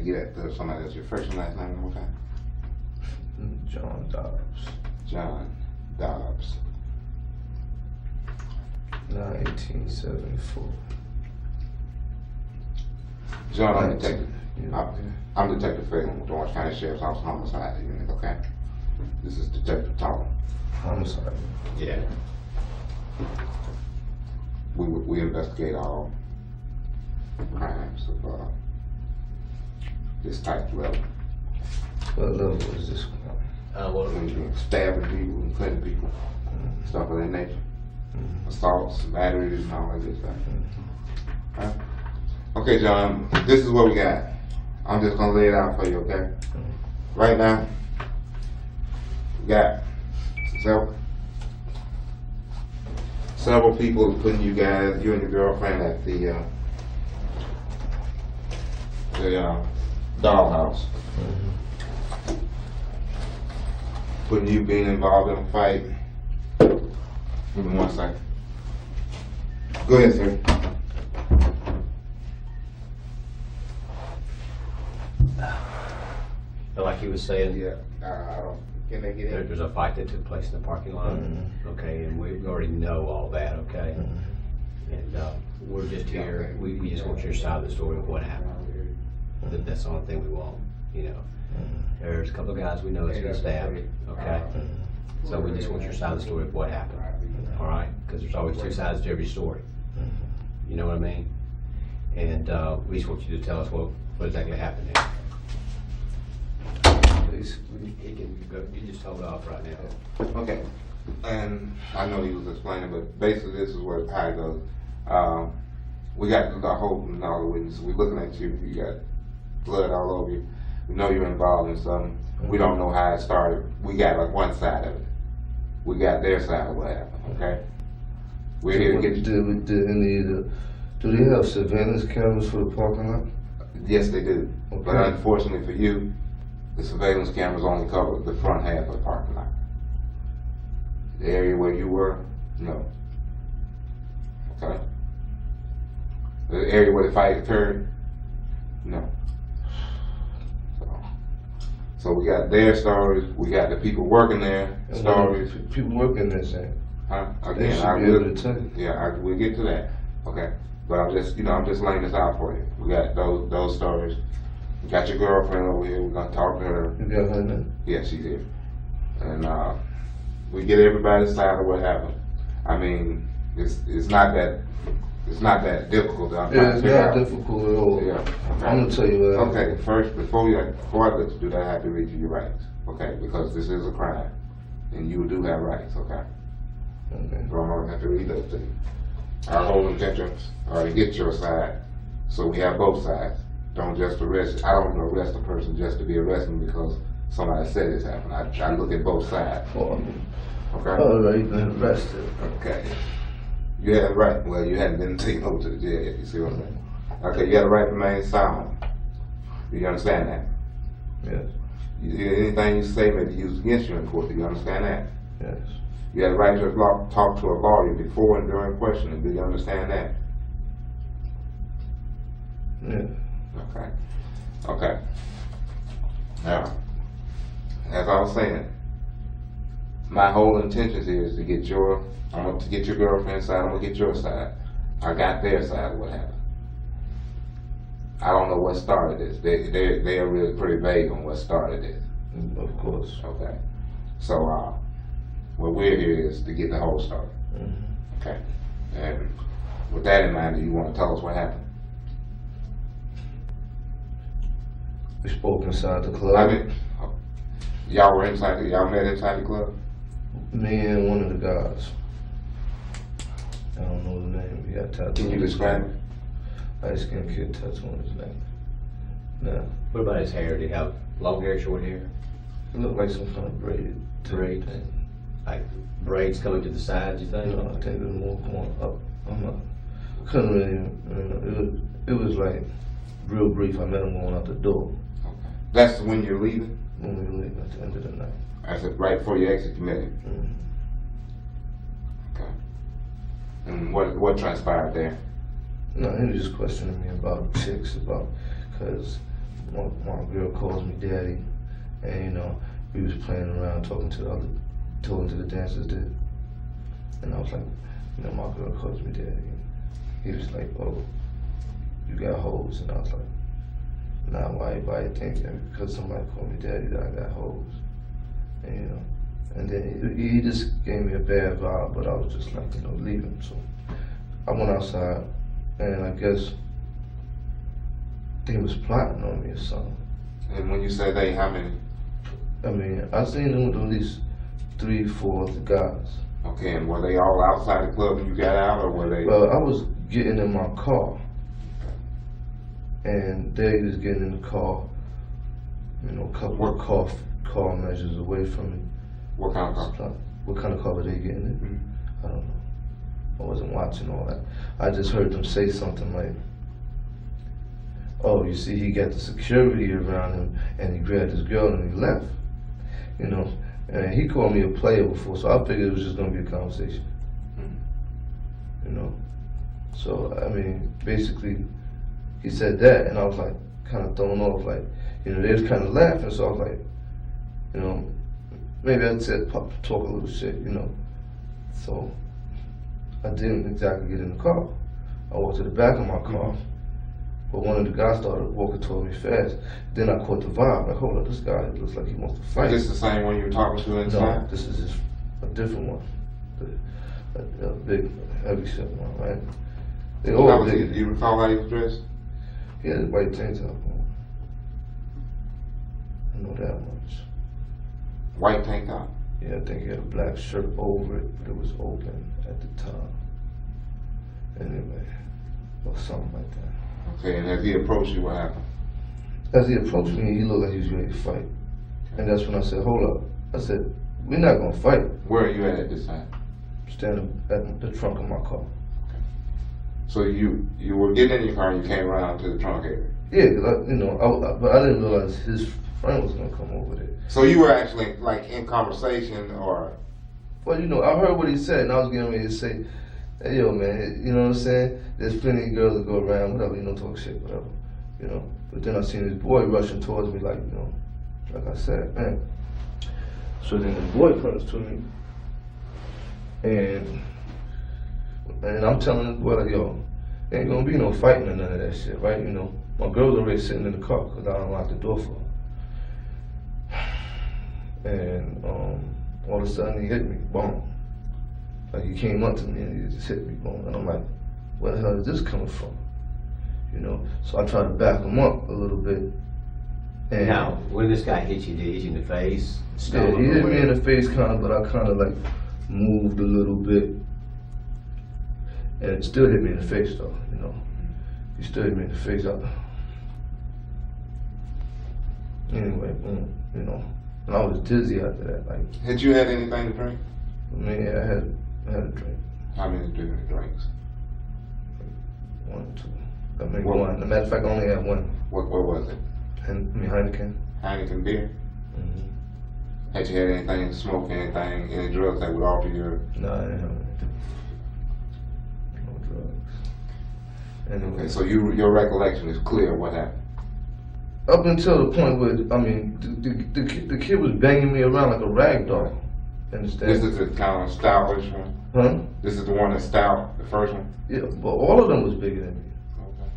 get at somebody else. Your first and last name one more time? John Dobbs. John Dobbs. 1874. John, I'm detective. Yeah. I'm Detective Phelan with the Orange County Sheriff's Office Homicide Unit, okay? This is Detective Tom. Homicide. Yeah. We investigate all crimes of this type of level. What level is this one? When you're stabbing people and cutting people, stuff of that nature. Assaults, batteries, and all that good stuff. Right? Okay, John, this is what we got. I'm just gonna lay it out for you, okay? Right now, we got several people putting you and your girlfriend at the dollhouse. Putting you being involved in a fight. Give me 1 second. Go ahead, sir. Like he was saying, Yeah, I don't. Can they get in? there's a fight that took place in the parking lot, okay, and we already know all that, okay? And we're just here, we just want your side of the story of what happened. That's the only thing we want, you know. There's a couple of guys we know that's been stabbed, okay? So we just want your side of the story of what happened, all right? Because there's always two sides to every story. You know what I mean? And we just want you to tell us what exactly happened there. Basically. You just hold off right now. Okay. And I know he was explaining, but basically this is how it goes. We got the whole and all the witnesses. We're looking at you. You got blood all over you. We know you're involved in something. We don't know how it started. We got like one side of it. We got their side of what happened. Okay. We're here to get you. Do they have surveillance cameras for the parking lot? Yes, they do. Okay. But unfortunately for you, the surveillance cameras only cover the front half of the parking lot. The area where you were, no. Okay. The area where the fight occurred, no. So we got their stories, we got the people working there stories. People working there saying. They Again, should be able to tell you. we'll get to that. Okay. But I'm just laying this out for you. We got those stories. We got your girlfriend over here. We're gonna talk to her. You got her now? Yeah, she's here. And we get everybody's side of what happened. I mean, it's not that difficult. It's not difficult at all. Yeah. Okay. I'm gonna tell you what happened. Okay. First, before I let you do that, I have to read you your rights. Okay, because this is a crime, and you do have rights. Okay. Okay. So I'm gonna have to read those to you. Our whole intentions are to get your side, so we have both sides. Don't just arrest. I don't arrest a person just to be arresting because somebody said this happened. I try to look at both sides. Okay. All right, you've been arrested. Okay. You had a right. Well, you hadn't been taken over to the jail yet. You see what I'm saying? Okay. You had a right to remain silent. Do you understand that? Yes. Anything you say may be used against you in court. Do you understand that? Yes. You have the right to talk to a lawyer before and during questioning. Do you understand that? Yeah. Okay. Okay. Now, as I was saying, my whole intention here is to get your girlfriend's side. I'm gonna get your side. I got their side of what happened. I don't know what started this. They are really pretty vague on what started this. Of course. Okay. So what we're here is to get the whole story. Okay. And with that in mind, do you want to tell us what happened? We spoke inside the club. I mean, y'all met inside the club? Me and one of the guys. I don't know the name. He got tattooed. Can you describe it? Light skinned kid tattoo on his neck. No. What about his hair? Did he have long hair, short hair? It looked like some kind of braid. Braid? Like braids coming to the sides, you think? No, I think it was more going up. Couldn't really, it was like real brief. I met him going out the door. Okay. That's when you're leaving? When we were leaving at the end of the night. I said right before you exit, you met him. Okay. And what transpired there? No, he was just questioning me about chicks, cause my girl calls me daddy, and you know, we was playing around talking to the dancers there, and I was like, you know, my girl calls me daddy. He was like, oh, you got hoes, and I was like, nah, why everybody think that because somebody called me daddy that I got hoes, and you know, and then he just gave me a bad vibe, but I was just like, you know, leave him. So I went outside, and I guess they was plotting on me or something. And when you say they, how many? I mean, I seen them with at least 3, 4 of the guys. Okay, and were they all outside the club when you got out, or were they? Well, I was getting in my car, and they was getting in the car, you know, a couple of car measures away from me. What kind of car? What kind of car were they getting in? Mm-hmm. I don't know. I wasn't watching all that. I just heard them say something like, oh, you see, he got the security around him, and he grabbed his girl and he left. You know, and he called me a player before, so I figured it was just gonna be a conversation. You know, so I mean, basically, he said that, and I was like, kind of thrown off, like, you know, they was kind of laughing, so I was like, you know, maybe I said talk a little shit, you know. So I didn't exactly get in the car. I walked to the back of my car. But one of the guys started walking toward me fast. Then I caught the vibe. Like, hold on, this guy looks like he wants to fight. Is this the same one you were talking to inside? No, this is just a different one. A big, heavy set one, right? They all big. Do you recall how he was dressed? He had a white tank top on. I know that much. White tank top? Yeah, I think he had a black shirt over it, but it was open at the top. Anyway, or something like that. Okay, and as he approached you, what happened? As he approached me, he looked like he was ready to fight. And that's when I said, hold up. I said, we're not gonna fight. Where are you at this time? Standing at the trunk of my car. Okay. So you were getting in your car and you came around to the trunk area? Yeah, cause but I didn't realize his friend was gonna come over there. So you were actually like in conversation or? Well, you know, I heard what he said and I was getting ready to say, hey, yo, man, you know what I'm saying? There's plenty of girls that go around, whatever, you know, talk shit, whatever, you know. But then I seen this boy rushing towards me, like, you know, like I said, man. So then the boy comes to me, and I'm telling the boy, like, yo, ain't gonna be no fighting or none of that shit, right? You know, my girl's already sitting in the car because I unlocked the door for her. And all of a sudden he hit me, boom. Like he came up to me and he just hit me, boom. And I'm like, where the hell is this coming from? You know, so I tried to back him up a little bit. And Now, when this guy hit you, did he hit you in the face? yeah, he hit me in the face kind of, but I kind of like moved a little bit. And it still hit me in the face though, you know. He still hit me in the face. Anyway, boom, you know. And I was dizzy after that. Like, Had you had anything to drink? I mean, yeah, I had a drink. How many drinks? 1, 2. I mean, one. As a matter of fact, I only had one. What was it? Heineken. Heineken beer? Mm-hmm. Had you had anything, smoke anything, any drugs that would alter your? No, I didn't have any. No drugs. Anyway, Okay, so your recollection is clear what happened? up until the point where, I mean, the kid was banging me around like a rag doll. Understand? This is the kind of stylish one? Huh? This is the one that's stout, the first one? Yeah, but all of them was bigger than me. Okay.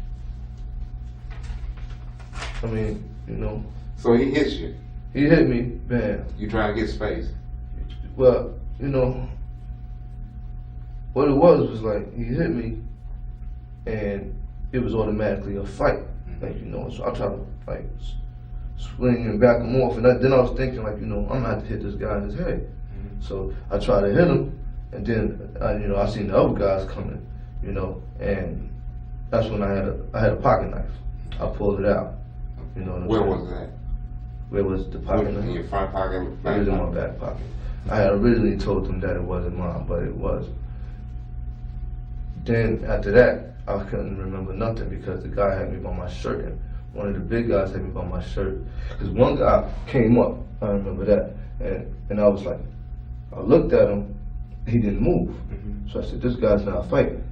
I mean, you know. So he hits you. He hit me, bam. You trying to get space. Well, you know, what it was like, he hit me, and it was automatically a fight. Like, you know, so I tried to, like, swing and back him off, and then I was thinking, like, you know, I'm gonna have to hit this guy in his head. So I tried to hit him, and then, you know, I seen the other guys coming, you know, and that's when I had a pocket knife. I pulled it out, you know. Where was that? Where was the pocket knife? In your front pocket? It was in my back pocket. I had originally told them that it wasn't mine, but it was. Then after that, I couldn't remember nothing because the guy had me by my shirt, and one of the big guys had me by my shirt. Because one guy came up, I remember that, and I was like, I looked at him, he didn't move. Mm-hmm. So I said, this guy's not fighting.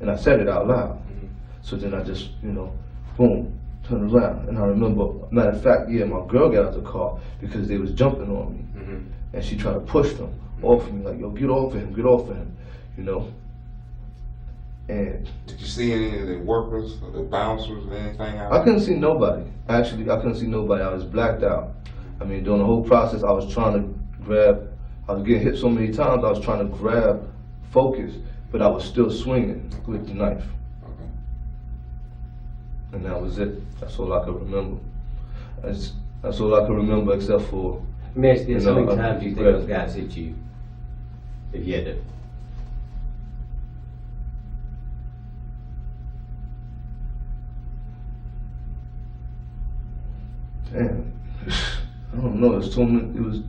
And I said it out loud. Mm-hmm. So then I just, you know, boom, turned around, and I remember, matter of fact, yeah, my girl got out the car because they was jumping on me, and she tried to push them off of me, like, yo, get off of him, get off of him, you know. And did you see any of the workers or the bouncers or anything out I couldn't see nobody. Actually, I couldn't see nobody. I was blacked out. I mean, during the whole process, I was trying to grab. I was getting hit so many times. I was trying to grab focus, but I was still swinging with the knife. Okay. And that was it. That's all I could remember. That's all I could remember, except for. Let me ask you this, how many know, times do you think those guys hit you? If you had to. Damn, I don't know. There's so many. It was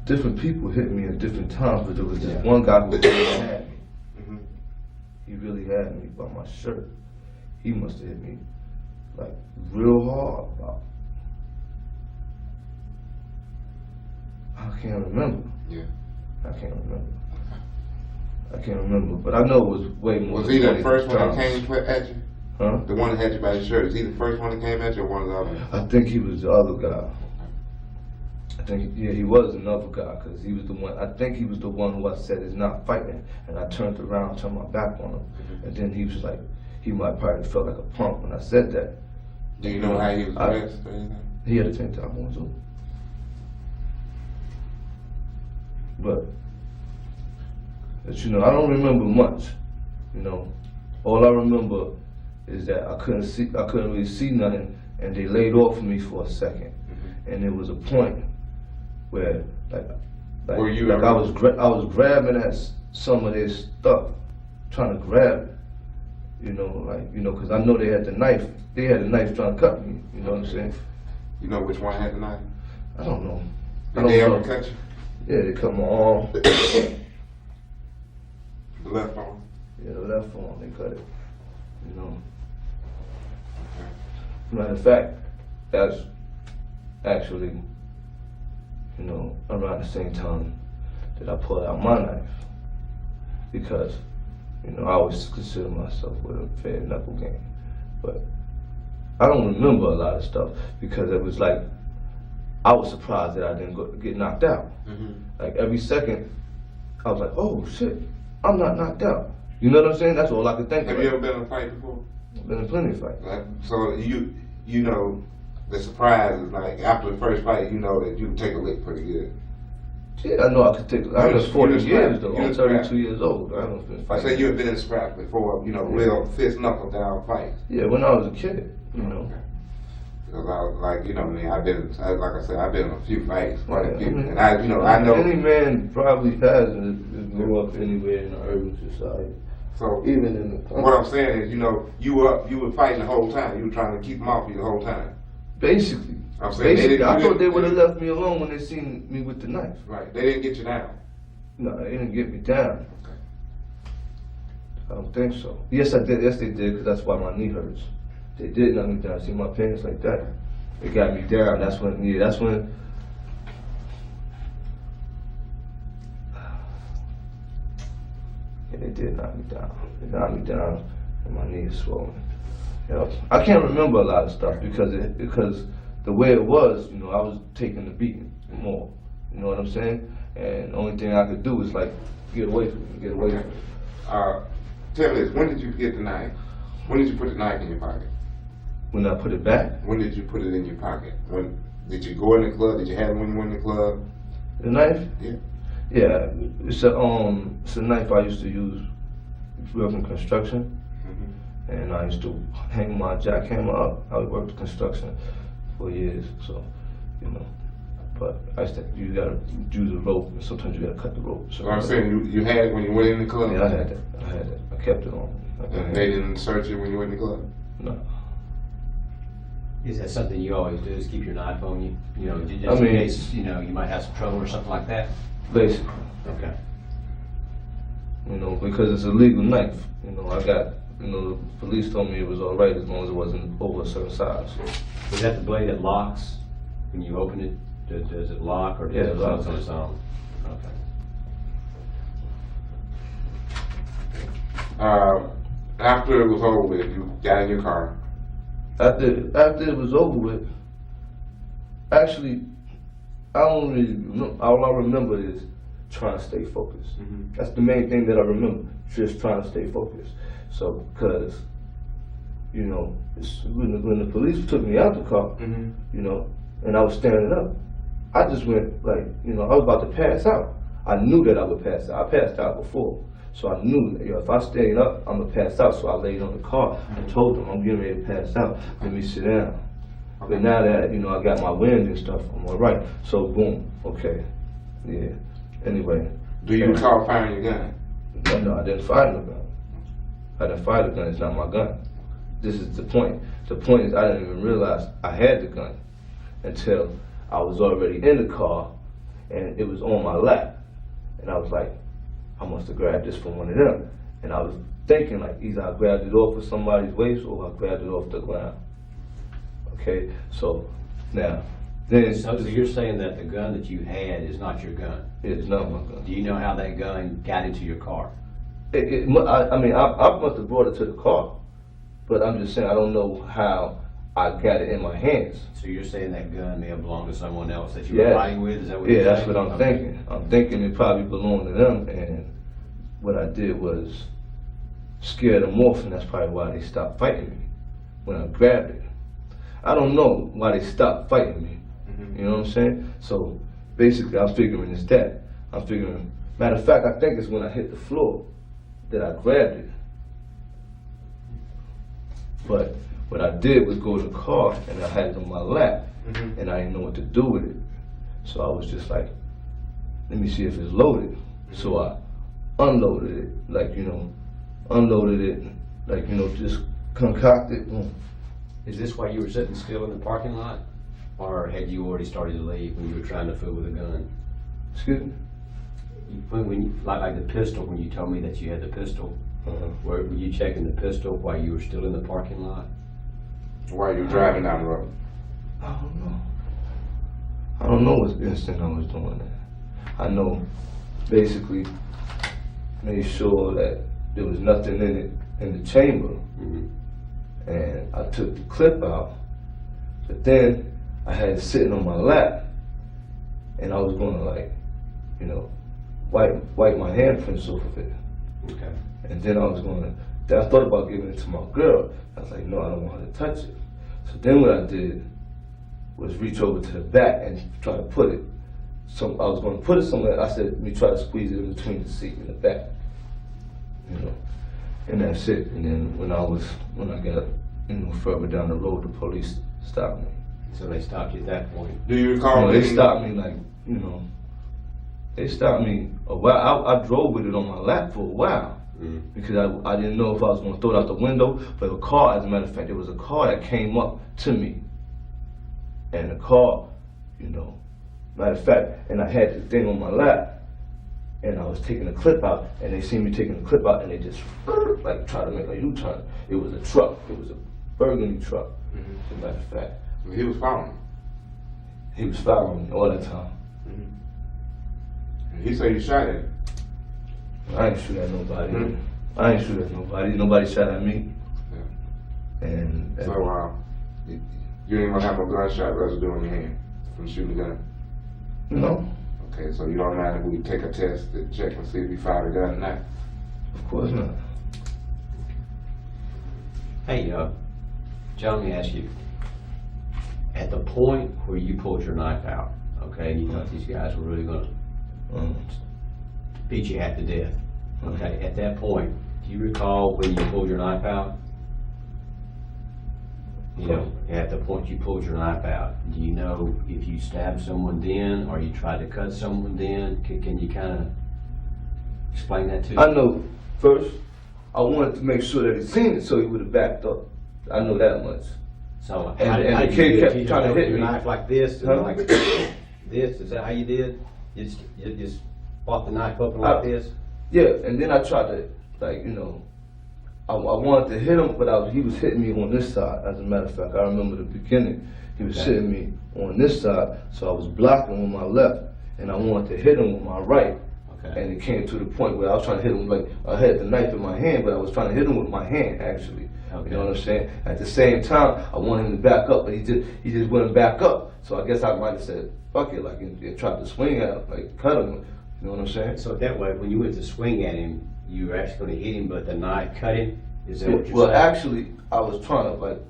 different people hit me at different times, but there was this one guy who really had me. He really had me by my shirt. He must have hit me like real hard. I can't remember. Yeah. I can't remember. I can't remember, but I know it was way more. Was than he the 20 first one that times. came at you? Huh? The one that had you by the shirt, is he the first one that came at you or one of the others? I think he was the other guy. I think, yeah, he was another guy, because he was the one, I think he was the one who I said is not fighting. And I turned around, turned my back on him. And then he was like, he might probably felt like a punk when I said that. Do you know how he was dressed or anything? He had a tank top on too. But you know, I don't remember much, you know. All I remember is that I couldn't really see nothing, and they laid off of me for a second. And there was a point where, I was grabbing at some of their stuff, trying to grab it, you know, because I know they had the knife. They had a knife trying to cut me. You know what I'm saying? You know which one had the knife? I don't know. Did they ever cut you? Yeah, they cut my arm. The left arm? Yeah, the left arm, they cut it. You know. Matter of fact, that's actually, you know, around the same time that I pulled out my knife. Because, you know, I always consider myself with a fair knuckle game. But I don't remember a lot of stuff because it was like, I was surprised that I didn't get knocked out. Like every second, I was like, oh shit, I'm not knocked out. You know what I'm saying? That's all I could think of. Have you ever been in a fight before? I've been in plenty of fights. Like, so you know, the surprise is like after the first fight, you know that you can take a lick pretty good. Yeah, I know I could take. I was 40 years though. I'm 32 scrap. years old. I haven't been I fighting. say you have been in scraps before, you know, real fist knuckle down fights. Yeah, when I was a kid, you know. Because I was like, you know, I mean, like I said, I've been in a few fights, quite a few, Yeah, and I know. Any man probably has and grew up anywhere in the urban society. So Even in the country. what I'm saying is, you know, you were fighting the whole time. You were trying to keep them off you the whole time. Basically. I'm saying they didn't- I you thought they didn't- would have left me alone when they seen me with the knife. Right. They didn't get you down. No, they didn't get me down. I don't think so. Yes, I did. Yes, they did, because that's why my knee hurts. They did knock me down. See my pants like that. They got me down. That's when. Yeah, they did knock me down. They knocked me down, and my knee is swollen. You know, I can't remember a lot of stuff because the way it was, you know, I was taking the beating more. You know what I'm saying? And the only thing I could do is like get away from me, get away from me. Tell me this, when did you get the knife? When did you put the knife in your pocket? When I put it back, When did you put it in your pocket? When did you go in the club? Did you have it when you went in the club? the knife. Yeah. Yeah, it's a knife I used to use. We worked in construction, and I used to hang my jackhammer up. I worked construction for years, so you know. But you gotta use a rope, and sometimes you gotta cut the rope. So I'm saying you had it when you went in the club? yeah, I had that. I kept it on. And they didn't search you when you went in the club? No. Is that something you always do, is keep your knife on you? You know, just I in mean- case, you know, you might have some trouble or something like that? Basically, Okay. you know, because it's a legal knife. You know, the police told me it was all right as long as it wasn't over a certain size. Is that the blade that locks when you open it? Does it lock or Yeah, does it it close locks. on its own? Okay. After it was over with, you got in your car, After it was over with, actually, I don't really remember. All I remember is trying to stay focused. That's the main thing that I remember, just trying to stay focused. So, because, you know, when the police took me out the car, you know, and I was standing up, I just went like, you know, I was about to pass out. I knew that I would pass out. I passed out before. So I knew, you know, if I stayed up, I'm gonna pass out. So I laid on the car and told them I'm getting ready to pass out. Let me sit down. But now that, you know, I got my wind and stuff, I'm all right. So boom, okay, yeah. Anyway. Do you recall firing your gun? No, I didn't fire the gun. I didn't fire the gun. It's not my gun. This is the point. The point is I didn't even realize I had the gun until I was already in the car and it was on my lap. And I was like, I must have grabbed this from one of them. And I was thinking like either I grabbed it off of somebody's waist or I grabbed it off the ground. Okay, so now, then. So you're saying that the gun that you had is not your gun? It's not my gun. Do you know how that gun got into your car? I mean, I must have brought it to the car, but I'm just saying I don't know how I got it in my hands. So you're saying that gun may have belonged to someone else that you were fighting with? Is that what you're saying? Yeah, that's what I'm thinking. I'm thinking it probably belonged to them, and what I did was scare them off, and that's probably why they stopped fighting me when I grabbed it. I don't know why they stopped fighting me. You know what I'm saying? So basically, I'm figuring it's that. I'm figuring. Matter of fact, I think it's when I hit the floor that I grabbed it. But what I did was go to the car and I had it on my lap, and I didn't know what to do with it. So I was just like, let me see if it's loaded. So I unloaded it, like, you know, unloaded it, like, you know, just concocted. Is this why you were sitting still in the parking lot? Or had you already started to leave when you were trying to fool with a gun? Excuse me? When you, like the pistol, when you told me that you had the pistol, were you checking the pistol while you were still in the parking lot? While you were driving down the road? I don't know. I don't know what instant I was doing that. I know basically made sure that there was nothing in it in the chamber. And I took the clip out, but then I had it sitting on my lap, and I was gonna, like, you know, wipe my handprints off of it. Okay. And then I thought about giving it to my girl. I was like, no, I don't want her to touch it. So then what I did was reach over to the back and try to put it. So I was gonna put it somewhere. I said, let me try to squeeze it in between the seat and the back, you know. And that's it. And then when I got, you know, further down the road, the police stopped me. So they stopped you at that point? Do you recall? They stopped me, like, you know, they stopped me a while. I drove with it on my lap for a while because I didn't know if I was going to throw it out the window. But a car, as a matter of fact, there was a car that came up to me. And the car, you know, matter of fact, and I had the thing on my lap. And I was taking the clip out, and they seen me taking the clip out, and they just like tried to make a U-turn. It was a truck. It was a burgundy truck. As a matter of fact, He was following. He was following me all the time. He said you shot at him. I ain't shoot at nobody. I ain't shoot at nobody. Nobody shot at me. Yeah. And So you didn't even have no gunshot residue in your hand from shooting the gun. No, Okay, so you automatically take a test to check and see if you fired a gun or not. of course not. Hey, John, let me ask you. At the point where you pulled your knife out, okay, and you thought these guys were really going to beat you half to death, okay, at that point, do you recall when you pulled your knife out? You know, at the point you pulled your knife out, do you know if you stabbed someone then, or you tried to cut someone then? Can you kind of explain that to me? I know. First, I wanted to make sure that he seen it, so he would have backed up. I know that much. So And how the did kid you kept do it? trying to You hit your me. knife like this, and Huh? like this? Is that how you did? You just brought the knife up and like this? Yeah, and then I tried to, like, you know, I wanted to hit him, but he was hitting me on this side. As a matter of fact, I remember the beginning. He was hitting me on this side, so I was blocking with my left, and I wanted to hit him with my right. Okay. And it came to the point where I was trying to hit him, like, I had the knife in my hand, but I was trying to hit him with my hand, actually. You know what I'm saying? At the same time, I want him to back up, but he just wouldn't back up. So I guess I might have said, fuck it, like, and tried to swing at him, like, cut him. You know what I'm saying? So that way, when you went to swing at him, you were actually going to hit him, but the knife cut him? Is that what you're Well, saying? actually, I was trying to,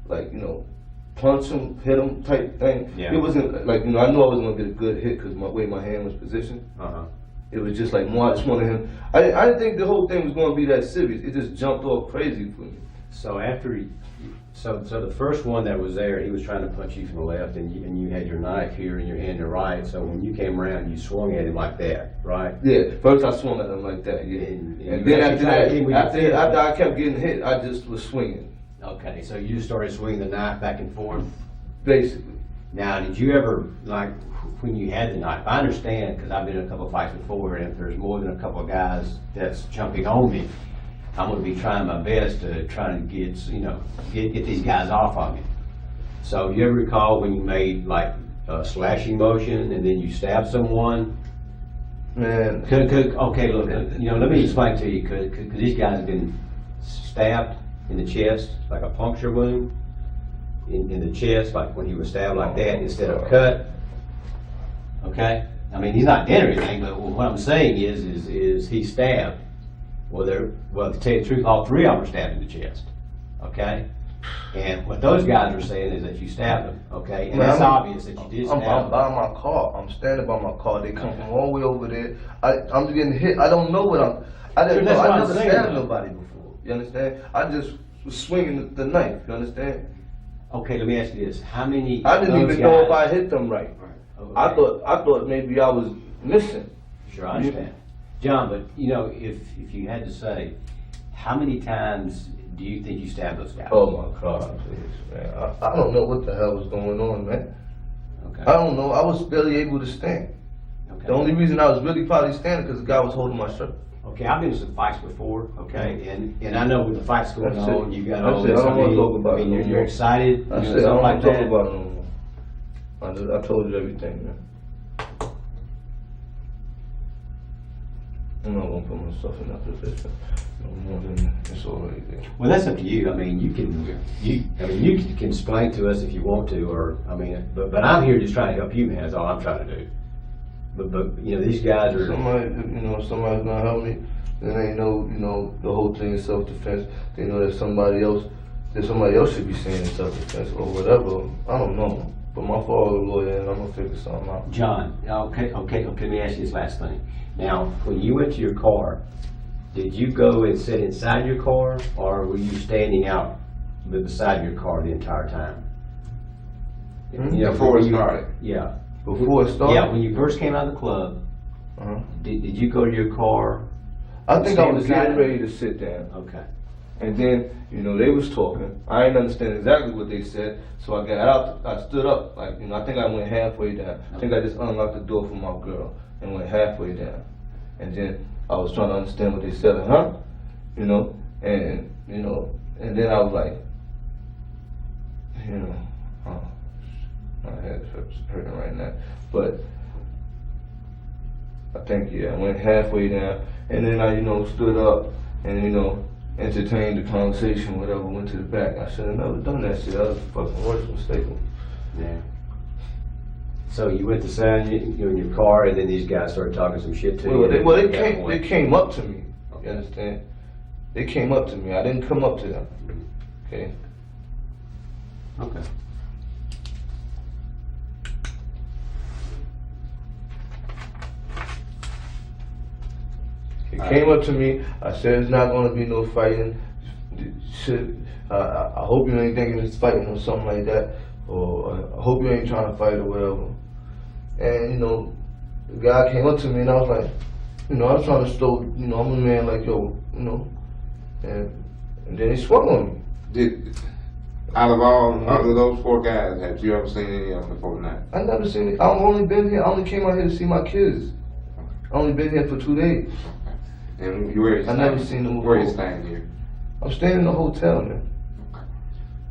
like, you know, punch him, hit him type thing. Yeah. It wasn't, like, you know, I knew I was going to get a good hit because my way my hand was positioned. Uh-huh. It was just like more, I just wanted him. I didn't think the whole thing was going to be that serious. It just jumped off crazy for me. So after so the first one that was there, he was trying to punch you from the left, and you had your knife here in your hand to right. So when you came around, you swung at him like that, right? Yeah, first I swung at him like that, yeah. And then after I kept getting hit, I just was swinging. Okay, so you started swinging the knife back and forth. Basically. Now, did you ever, like, when you had the knife, I understand, because I've been in a couple of fights before, and if there's more than a couple of guys that's jumping on me, I'm going to be trying my best to try to get these guys off of me. So do you ever recall when you made, like, a slashing motion and then you stabbed someone? Man. Okay, look, let me explain to you, because these guys have been stabbed in the chest, like a puncture wound in the chest, like when he was stabbed like that instead of cut. Okay? I mean, he's not dead or anything, but what I'm saying is he stabbed. Well, to tell you the truth, all three of them were stabbed in the chest. Okay? And what those guys are saying is that you stabbed them. Okay? And that's obvious that you did stab them. I'm by my car. I'm standing by my car. They come from all the way over there. I'm getting hit. I don't know what I didn't know. I never stabbed nobody before. You understand? I just was swinging the knife. You understand? Okay, let me ask you this. How many I didn't even know if I hit them right. Okay. I thought maybe I was missing. Sure, I understand. John, but if you had to say, how many times do you think you stabbed those guys? Oh my God, please, man. I don't know what the hell was going on, man. Okay. I don't know. I was barely able to stand. Okay. The only reason I was really probably standing because the guy was holding my shirt. Okay, I've been in some fights before, okay, and I know with the fights going That's on, it. you got That's all it. this. I don't want to talk about it no you're more. excited. I said, I something don't like want to talk that. about it no more. I told you everything, man. I'm not gonna put myself in that position no more than it's already there. Well, that's up to you. I mean, you can explain to us if you want to, or but I'm here just trying to help you, man. That's all I'm trying to do. But these guys are. Somebody's gonna help me. Then they know, the whole thing is self-defense. They know that somebody else should be saying it's self-defense or whatever. I don't know. But my father's a lawyer, and I'm gonna figure something out. John, okay. Let me ask you this last thing. Now, when you went to your car, did you go and sit inside your car, or were you standing out beside your car the entire time? Before it started. Yeah. Before it started? Yeah, when you first came out of the club, did you go to your car? I think I stand was beside getting it? ready to sit down. Okay. And then, they was talking. I didn't understand exactly what they said, so I got out. I stood up, I think I went halfway down. I think I just unlocked the door for my girl and went halfway down. And then I was trying to understand what they said, and then I was like, my head hurts hurting right now. But I think, I went halfway down, and then I, stood up and, entertained the conversation, whatever, went to the back. I should have never done that shit. That was the fucking worst mistake. Yeah. So you went to sit in your car, and then these guys started talking some shit to you. They came up to me. You understand? They came up to me. I didn't come up to them. Okay. Okay. He came up to me. I said, "It's not going to be no fighting. I hope you ain't thinking it's fighting or something like that, or I hope you ain't trying to fight or whatever." And the guy came up to me, and I was like, I was trying to show, I'm a man like yo, and then he swung on me. Out of those 4 guys, have you ever seen any of them before tonight? I never seen it. I've only been here. I only came out here to see my kids. I only been here for 2 days. And where is I never seen them Where are you before. staying here? I'm staying in a hotel, man.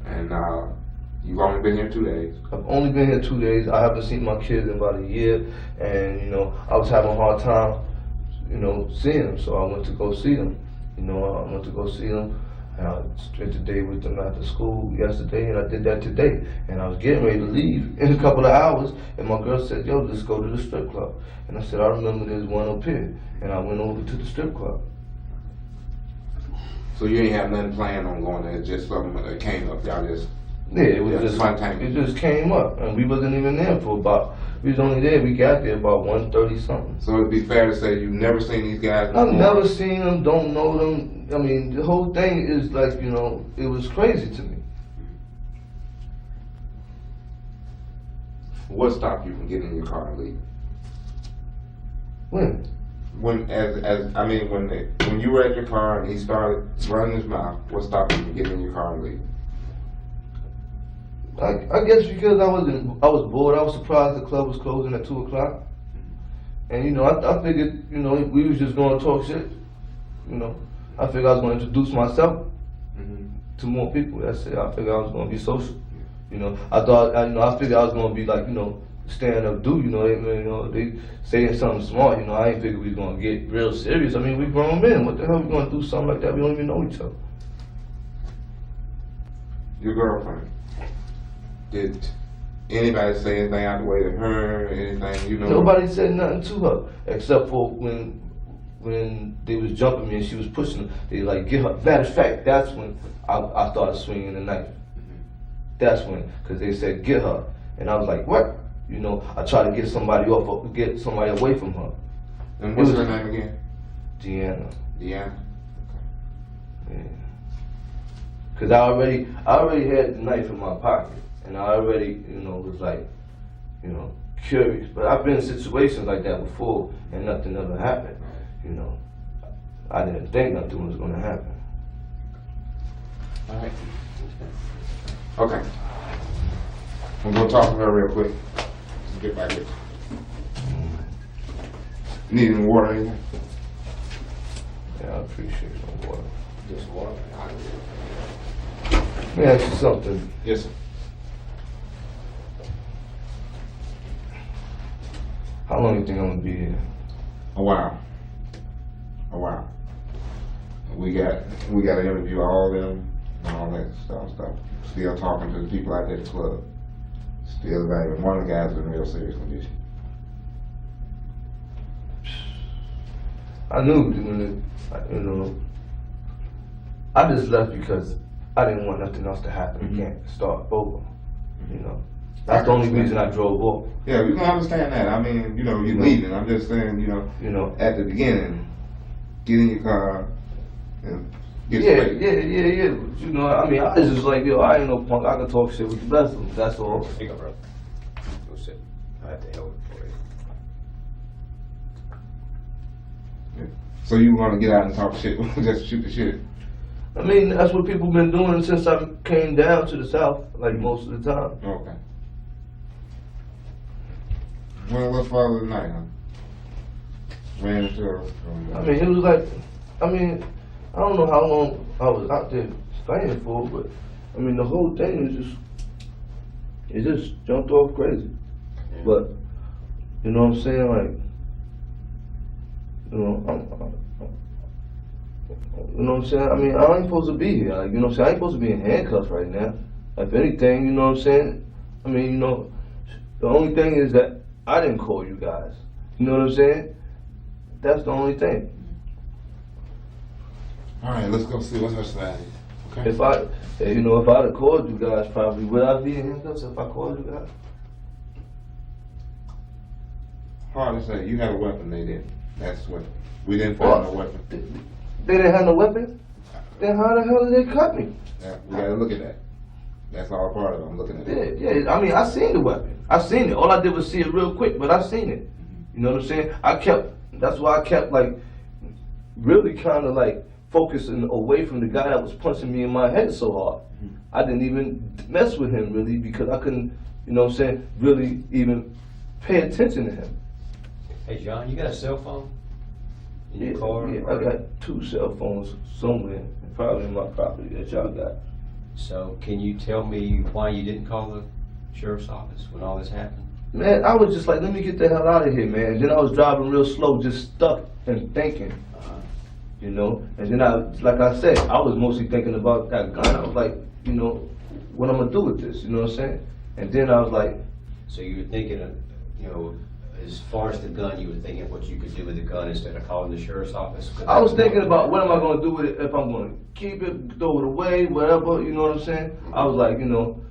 And you've only been here 2 days. I've only been here 2 days. I haven't seen my kids in about a year, and I was having a hard time, seeing them. So I went to go see them. I went to go see them. And I spent the day with them after school yesterday, and I did that today. And I was getting ready to leave in a couple of hours, and my girl said, yo, let's go to the strip club. And I said, I remember there's one up here. And I went over to the strip club. So you ain't have nothing planned on going there, just something that came up, y'all just... Yeah, it was Yeah, just spontaneous. it just came up, and we wasn't even there for about. We was only there. We got there about 1:30 something. So it'd be fair to say you've never seen these guys I've before? never seen them, don't know them. I mean, the whole thing is like, you know, it was crazy to me. What stopped you from getting in your car and leaving? When? When you were at your car and he started running his mouth, what stopped you from getting in your car and leaving? I guess because I was bored. I was surprised the club was closing at 2 o'clock. And you know, I figured, you know, we was just going to talk shit. You know, I figured I was going to introduce myself to more people. That's it. I figured I was going to be social. You know, I figured I was going to be like, you know, stand up dude. You know, they saying something smart. You know, I ain't figured we was going to get real serious. I mean, we grown men. What the hell we going to do something like that? We don't even know each other. Your girlfriend. Did anybody say anything out the way to her or anything, you know? Nobody said nothing to her except for when they was jumping me and she was pushing them. They like, get her. Matter of fact, that's when I started swinging the knife. That's when, because they said, get her. And I was like, what? You know, I tried to get somebody away from her. And what's her name again? Deanna. Deanna? Yeah. Because I already had the knife in my pocket. And I already, you know, was like, you know, curious. But I've been in situations like that before and nothing ever happened. You know, I didn't think nothing was going to happen. All right. Okay. I'm going to talk to her real quick. Let's get back here. Need any water or anything? Yeah, I appreciate some water. Just water. Let me ask you something. Yes, sir. How long do you think I'm going to be here? A while. We got to interview all of them and all that stuff. Still talking to the people out there at the club. Still evaluating. One of the guys is in real serious condition. I knew when you know, I just left because I didn't want nothing else to happen again, start over. You know, that's the only reason I drove off. Yeah, we can understand that. I mean, you know, you're leaving. I'm just saying, you know, at the beginning, get in your car and get straight. Yeah. You know, I mean, I was just like, yo, I ain't no punk. I can talk shit with the best of them. That's all. Here you go, bro. Go sit. I have to help for you. So you want to get out and talk shit, just shoot the shit? I mean, that's what people been doing since I came down to the South, like most of the time. Okay. Went a little farther than night, huh? Ran into her. I mean, it was like, I mean, I don't know how long I was out there fighting for, but I mean, the whole thing is it just jumped off crazy. But, you know what I'm saying? Like, you know, you know what I'm saying? I mean, I ain't supposed to be here. Like, you know what I'm saying? I ain't supposed to be in handcuffs right now. If anything, you know what I'm saying? I mean, you know, the only thing is that I didn't call you guys. You know what I'm saying? That's the only thing. All right, let's go see what's her side. Okay. If I'd have called you guys, probably would I be in handcuffs if I called you guys? Hard to say. You had a weapon, they didn't. That's what. We didn't find no weapon. They didn't have no weapon? Then how the hell did they cut me? Yeah, we gotta look at that. That's all part of it. I'm looking at it. Yeah. I mean, I seen the weapon. I seen it. All I did was see it real quick, but I seen it. You know what I'm saying? That's why I kept like really kind of like focusing away from the guy that was punching me in my head so hard. I didn't even mess with him really because I couldn't, you know what I'm saying, really even pay attention to him. Hey, John, you got a cell phone in your car? Yeah, I got 2 cell phones somewhere, probably in my property that y'all got. So can you tell me why you didn't call the sheriff's office when all this happened? Man, I was just like, let me get the hell out of here, man. And then I was driving real slow, just stuck and thinking. you know. And then like I said, I was mostly thinking about that gun. I was like, you know, what I'm gonna do with this, you know what I'm saying? And then I was like, So you were thinking of, you know, as far as the gun, you were thinking what you could do with the gun instead of calling the sheriff's office? I was thinking about what am I gonna do with it, if I'm gonna keep it, throw it away, whatever, you know what I'm saying? I was like, you know,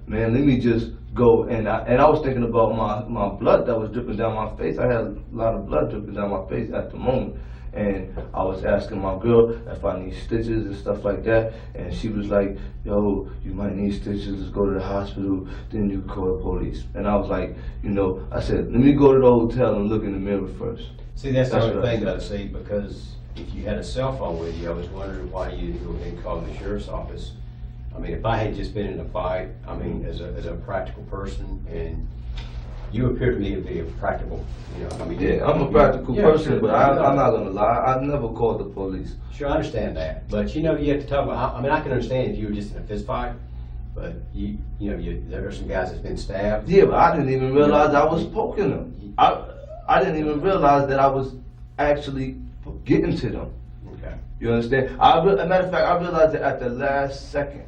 man, let me just go, and I was thinking about my blood that was dripping down my face. I had a lot of blood dripping down my face at the moment. And I was asking my girl if I need stitches and stuff like that, and she was like, yo, you might need stitches, let's go to the hospital, then you call the police. And I was like, you know, I said, let me go to the hotel and look in the mirror first. See, that's the That's other what I thing said. though, see, because if you had a cell phone with you, I was wondering why you didn't go ahead and call the sheriff's office. I mean, if I had just been in a fight, I mean, as a practical person, and you appear to me to be a practical, you know, I mean. Yeah, I'm a practical Yeah, person, sure. but I'm not gonna lie, I've never called the police. Sure, I understand that, but you know, you have to talk about, I mean, I can understand if you were just in a fist fight, but you know, there are some guys that's been stabbed. Yeah, but I didn't even realize I was poking them. I didn't even realize that I was actually getting to them. Okay. You understand? As a matter of fact, I realized it at the last second.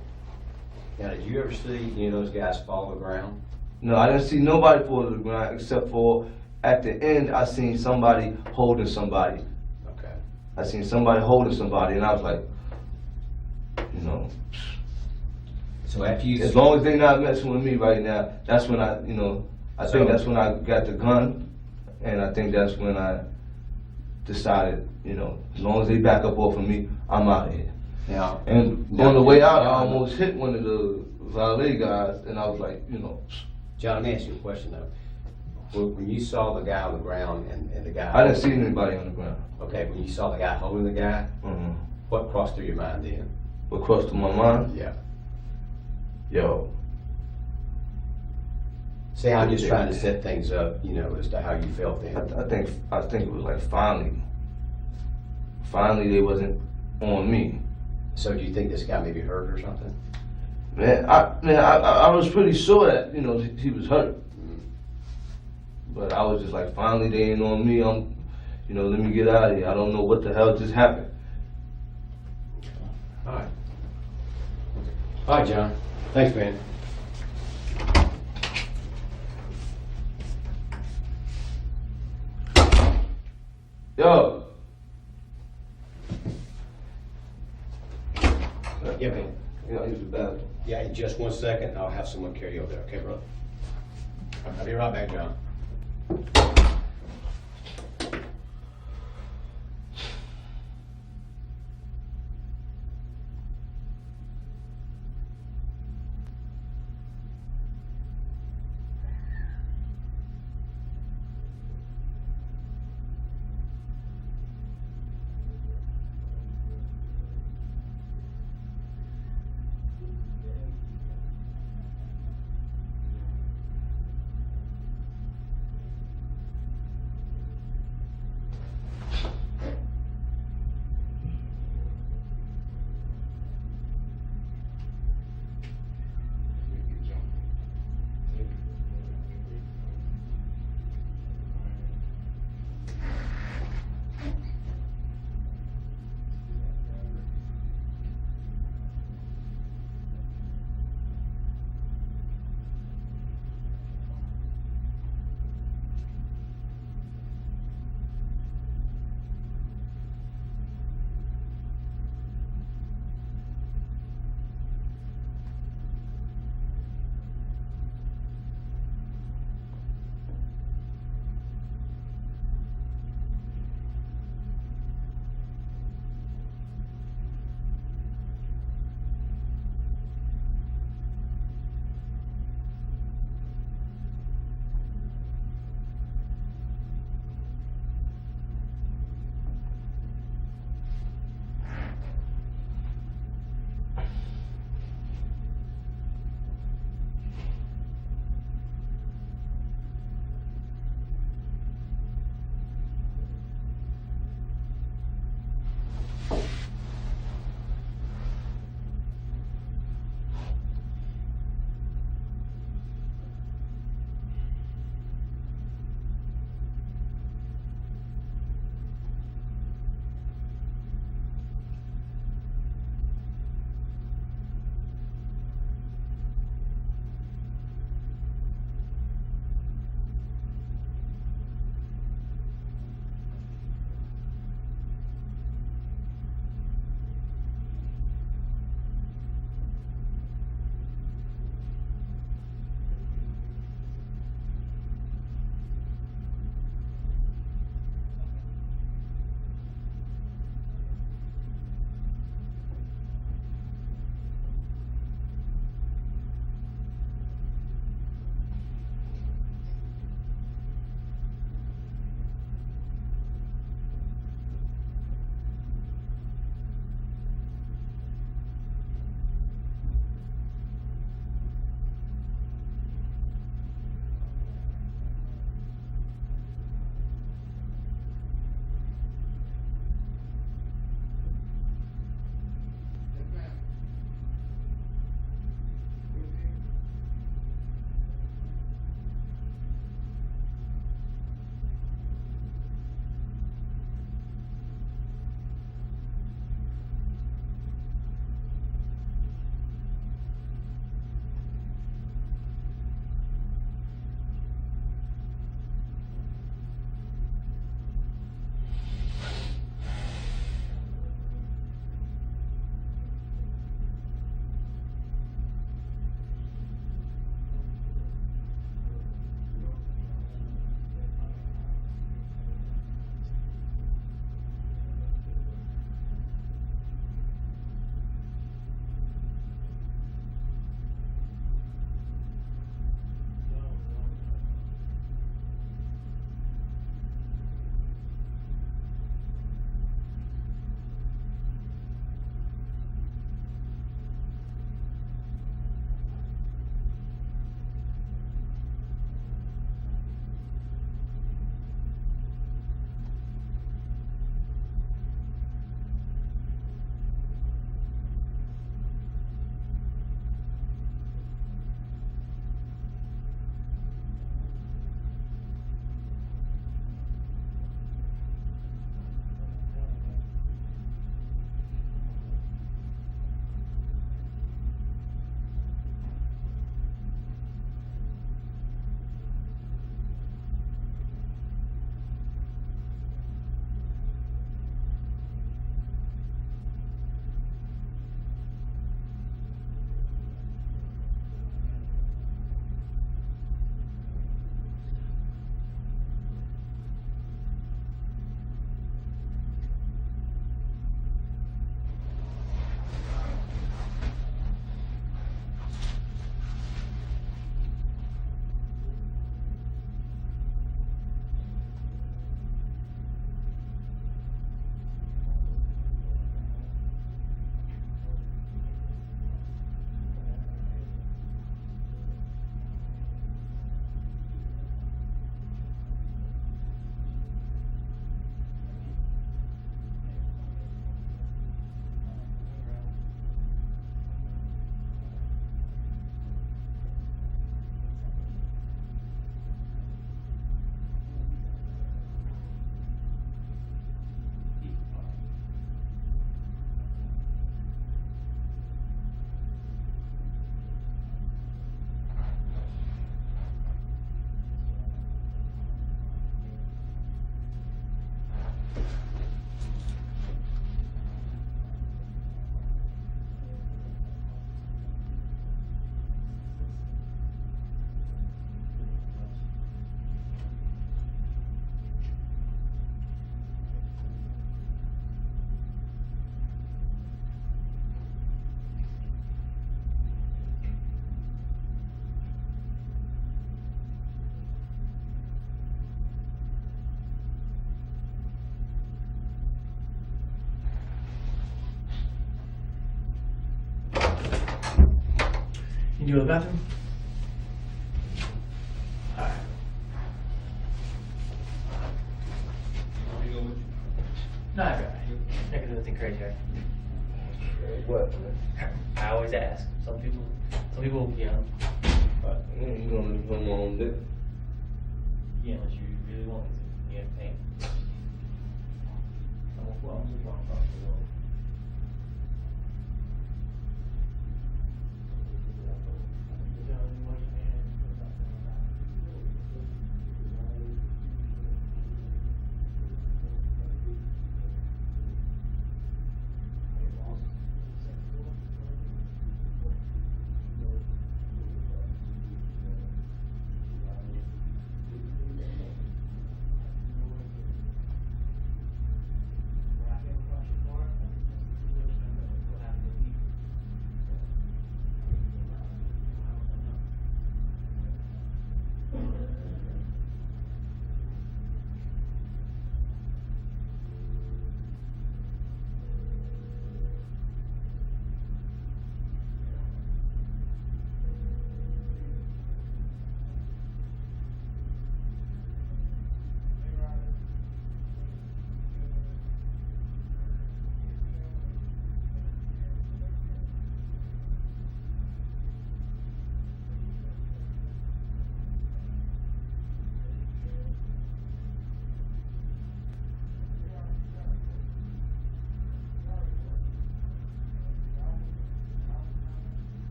Now, did you ever see any of those guys fall to the ground? No, I didn't see nobody fall to the ground except for at the end I seen somebody holding somebody. Okay. I seen somebody holding somebody, and I was like, you know, So after you. as long as they not messing with me right now, that's when I, you know, I think that's when I got the gun, and I think that's when I decided, you know, as long as they back up off of me, I'm out of here. Now. And on the way out, I almost hit one of the valet guys, and I was like, you know, John, let me ask you a question though. When you saw the guy on the ground and the guy. I didn't see anybody on the ground. Okay, when you saw the guy holding the guy, Mm-hmm. what crossed through your mind then? What crossed to my mind? Yeah. Yo, See, I'm just trying to set things up, you know, as to how you felt then. I think it was like finally they wasn't on me. So do you think this guy may be hurt or something? Man, I was pretty sure that, you know, he was hurt. But I was just like, finally they ain't on me. You know, let me get out of here. I don't know what the hell just happened. All right. All right, John. Thanks, man. Yo. Yeah, man. You know, use the bathroom. Yeah, in just 1 second, I'll have someone carry you over there, okay, brother? I'll be right back, John. You go to the bathroom? Alright. Want me to go with you? No, I'd be alright. Not gonna do anything crazy, right? What? I always ask. Some people, you know, but You gonna leave them on there? yeah, unless you really want me to, you have to pay. Well, I'm just wrong,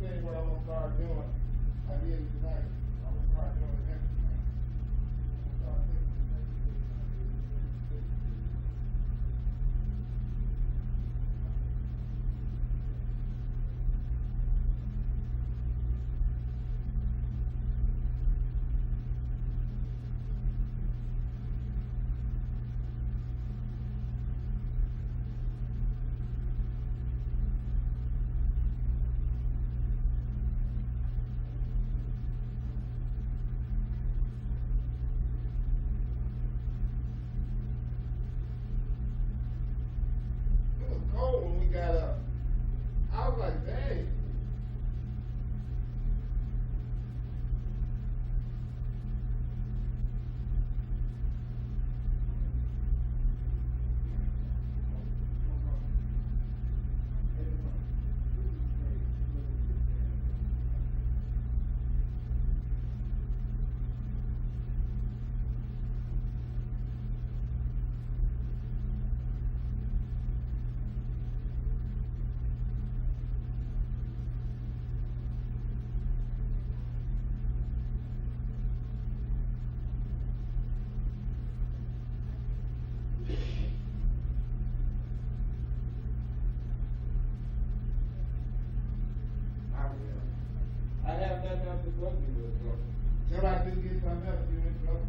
tell you what I'm gonna start doing. I did it tonight. I'm gonna start doing it next time. I'm gonna start thinking the next day. supposed to be with trouble. Somebody do get something else, you in trouble.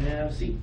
Have a seat.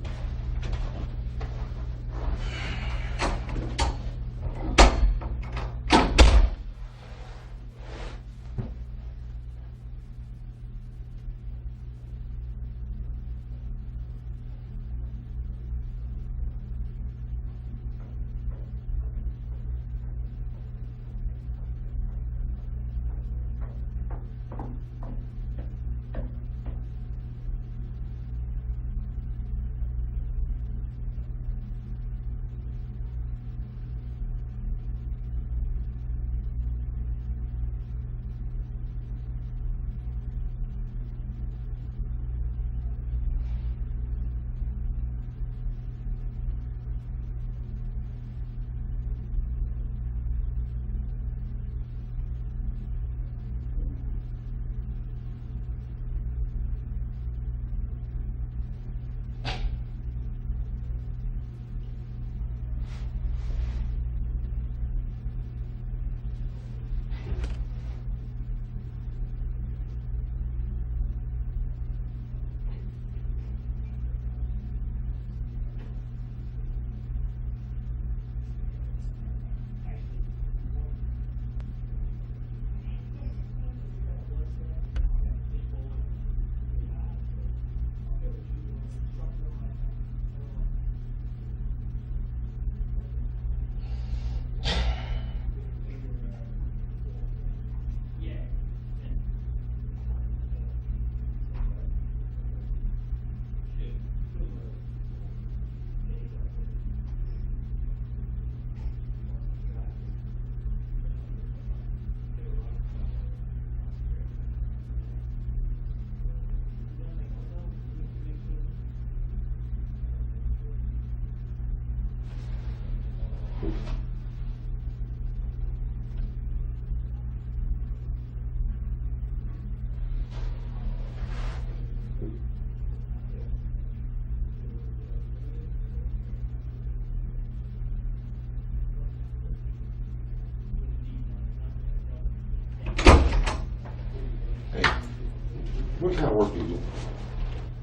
What kind of work do you do?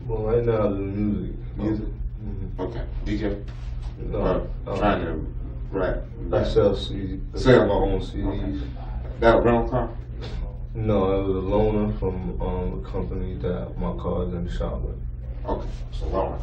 Well, right now, the music. Music? Okay. DJ? No, Trying to rap. I sell CDs. I Sell. sell my own CDs. That a rental car? No, it was a loaner from the company that my car is in the shop with. Okay, so long.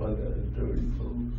I got his dirty clothes.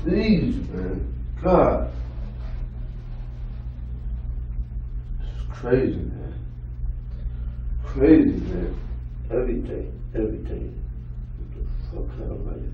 Please, man. God. This is crazy, man. Crazy, man. Everything. What the fuck kind of money?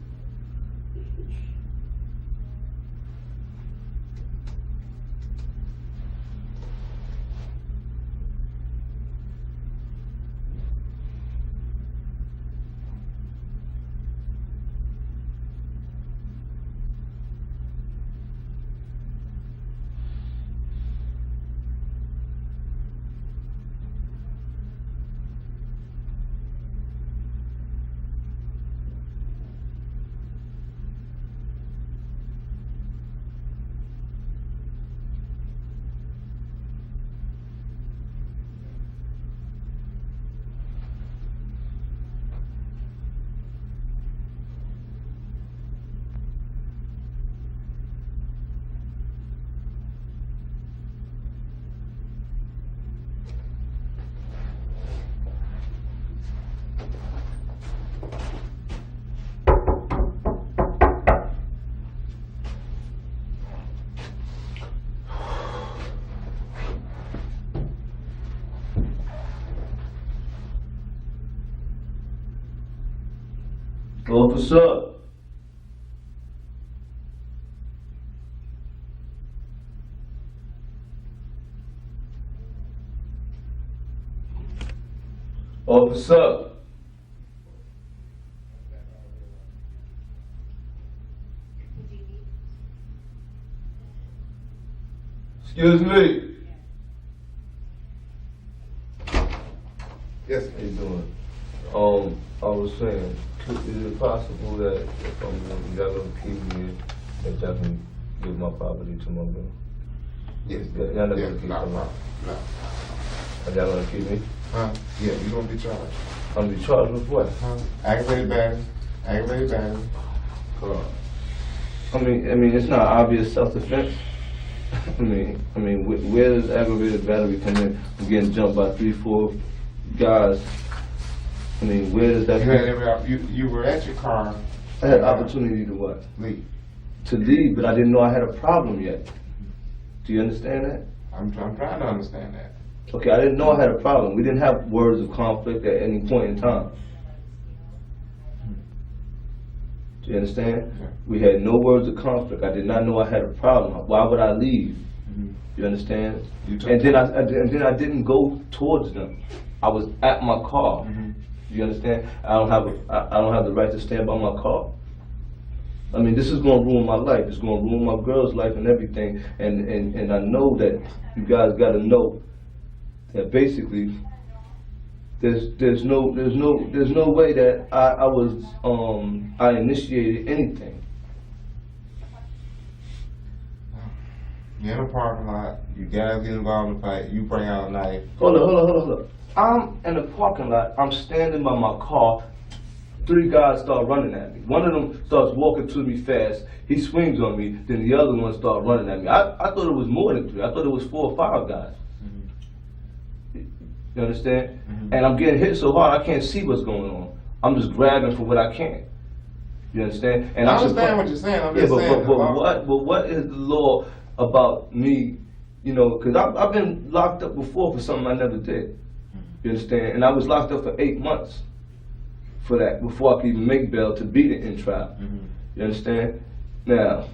Officer. Officer. Excuse me. Yes, How you doing? I was saying, is it possible that if y'all gonna keep me, that y'all can give my property to my girl? yes, Y'all not yes, gonna keep no, me? no. Are y'all gonna keep me? Huh? Yeah, you gonna be charged. I'm gonna be charged with what? Huh? Aggravated battery. I mean, it's not obvious self-defense. I mean, where does aggravated battery come in? I'm getting jumped by 3-4 guys. I mean, where does that You had you were at your car. I had opportunity to what? Leave. To leave, but I didn't know I had a problem yet. Do you understand that? I'm trying to understand that. Okay, I didn't know I had a problem. We didn't have words of conflict at any point in time. Do you understand? Yeah. We had no words of conflict. I did not know I had a problem. Why would I leave? Mhm. You understand? You took And then time. I didn't go towards them. I was at my car. Mhm. You understand? I don't have the right to stand by my car. I mean, this is going to ruin my life. It's going to ruin my girl's life and everything. And I know that you guys got to know that basically there's no way that I initiated anything. You're in a parking lot. You guys get involved in a fight. You bring out a knife. Hold up. I'm in the parking lot. I'm standing by my car. 3 guys start running at me. One of them starts walking to me fast. He swings on me. Then the other one starts running at me. I thought it was more than 3. I thought it was 4 or 5 guys. You understand? Mhm. And I'm getting hit so hard I can't see what's going on. I'm just grabbing for what I can. You understand? And I I'm understand what you're saying. I'm yeah, just but, saying. but what is the law about me? You know, because I've been locked up before for something I never did. You understand? And I was locked up for 8 months for that before I could even make bail to beat it in trial. Mhm. You understand? Now,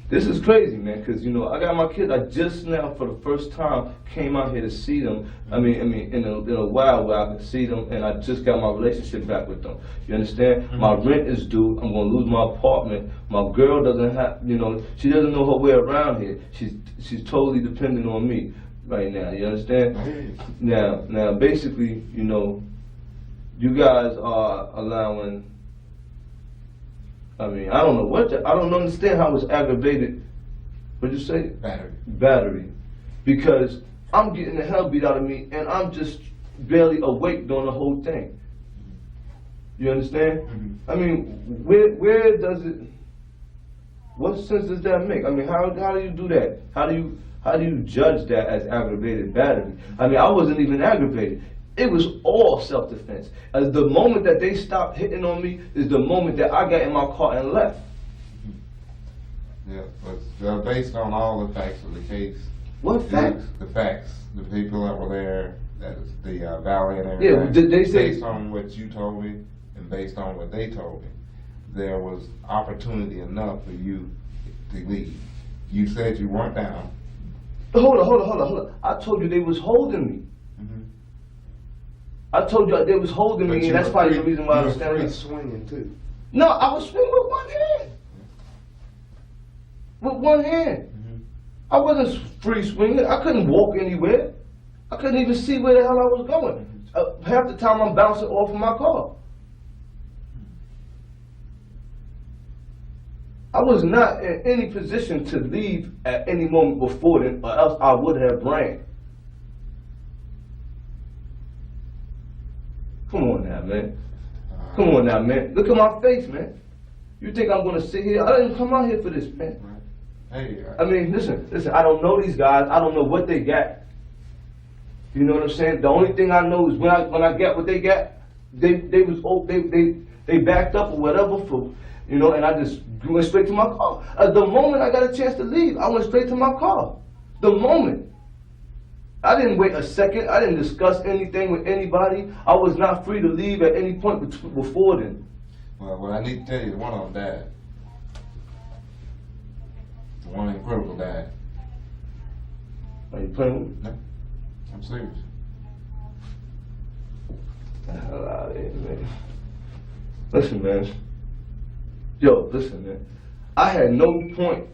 this is crazy, man, because, you know, I got my kids. I just now, for the first time, came out here to see them. I mean, in a while where I could see them, and I just got my relationship back with them. You understand? Mm-hmm. My rent is due. I'm going to lose my apartment. My girl doesn't have, you know, she doesn't know her way around here. She's totally dependent on me right now. You understand? I hear you. Now, basically, you know, you guys are allowing. I mean, I don't know I don't understand how it's aggravated. What'd you say? Battery. Because I'm getting the hell beat out of me and I'm just barely awake during the whole thing. You understand? Mhm. I mean, where does it, what sense does that make? I mean, how do you do that? How do you judge that as aggravated battery? I mean, I wasn't even aggravated. It was all self-defense. As the moment that they stopped hitting on me is the moment that I got in my car and left. Yeah, but based on all the facts of the case. What facts? The facts. The people that were there. That is the valet and Yeah, everything. they say- Based on what you told me and based on what they told me, there was opportunity enough for you to leave. You said you weren't down. Hold on. I told you they was holding me. I told you they was holding me, But and that's probably the reason why I you was were free standing up. swinging too. No, I was swinging with one hand. With one hand. I wasn't free swinging. I couldn't walk anywhere. I couldn't even see where the hell I was going. Half the time I'm bouncing off of my car. I was not in any position to leave at any moment before then, or else I would have ran. Come on now, man. Come on now, man. Look at my face, man. You think I'm gonna sit here? I didn't come out here for this, man. Hey, I mean, listen, I don't know these guys. I don't know what they got. You know what I'm saying? The only thing I know is when I got what they got, they backed up or whatever for, you know, and I just went straight to my car. The moment I got a chance to leave, I went straight to my car. The moment. I didn't wait a second. I didn't discuss anything with anybody. I was not free to leave at any point before then. well, what I need to tell you is one of them died. The one in critical died. Are you playing with me? No, I'm serious. The hell out of here, man. Listen, man. Yo, listen, man. I had no point